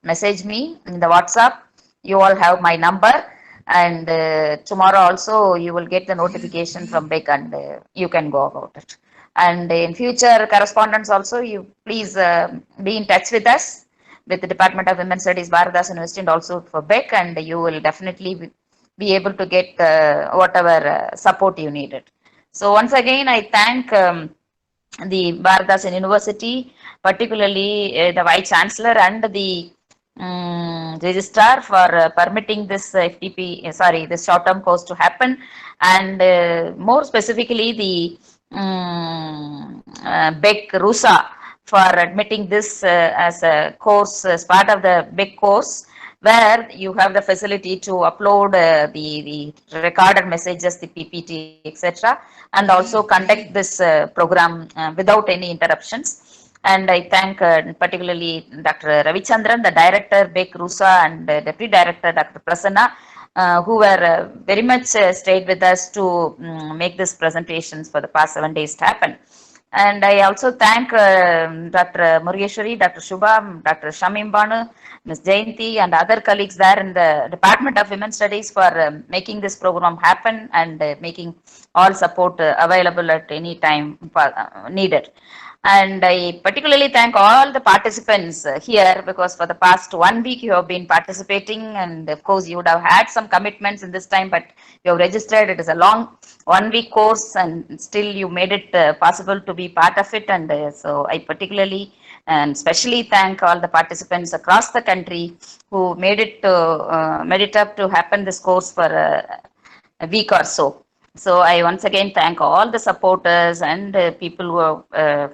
message me in the WhatsApp. You all have my number, and tomorrow also you will get the notification from BECH and you can go about it. And in future correspondence also, you please be in touch with us with the Department of Women's Studies, Bharatidasan University, and also for BECH, and you will definitely be able to get whatever support you needed. So once again, I thank the Bharatidasan University, particularly the Vice Chancellor and the registrar for permitting this FTP, this short-term course to happen, and more specifically the BEC RUSA for admitting this as a course, as part of the BEC course, where you have the facility to upload the recorded messages, the PPT, etc., and also conduct this program without any interruptions. And I thank particularly Dr. Ravichandran, the director, BEC RUSA, and deputy director, Dr. Prasanna, who were very much stayed with us to make these presentations for the past 7 days to happen. And I also thank Dr. Murugeshwari, Dr. Shubha, Dr. Shamim Banu, Ms. Jayanti, and other colleagues there in the Department of Women's Studies for making this program happen and making all support available at any time needed. And I particularly thank all the participants here, because for the past 1 week you have been participating, and of course you would have had some commitments in this time, but you have registered. It is a long 1 week course, and still you made it possible to be part of it. And so I particularly and especially thank all the participants across the country who made it up to happen this course for a week or so. So I once again thank all the supporters and people who have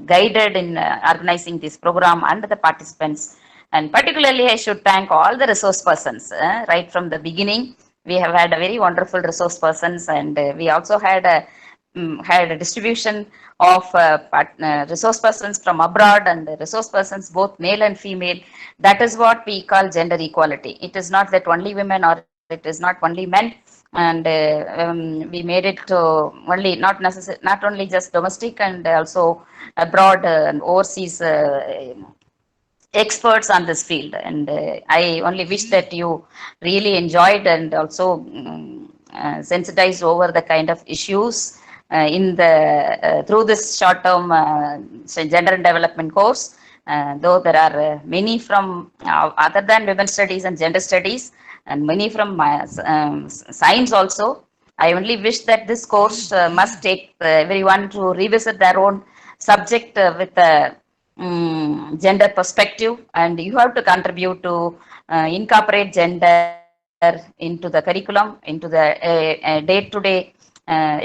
guided in organizing this program and the participants. And particularly I should thank all the resource persons right from the beginning. We have had a very wonderful resource persons, and we also had a distribution of resource persons from abroad and resource persons both male and female. That is what we call gender equality. It is not that only women or it is not only men. And we made it to only not only just domestic and also abroad and overseas experts on this field. And I only wish that you really enjoyed and also sensitized over the kind of issues in the through this short-term gender and development course. Though there are many from other than women's studies and gender studies, and many from science also. I only wish that this course must take everyone to revisit their own subject with a gender perspective, and you have to contribute to incorporate gender into the curriculum, into the day-to-day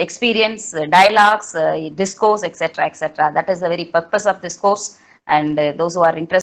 experience, dialogues, discourse, etc., etc. That is the very purpose of this course, and those who are interested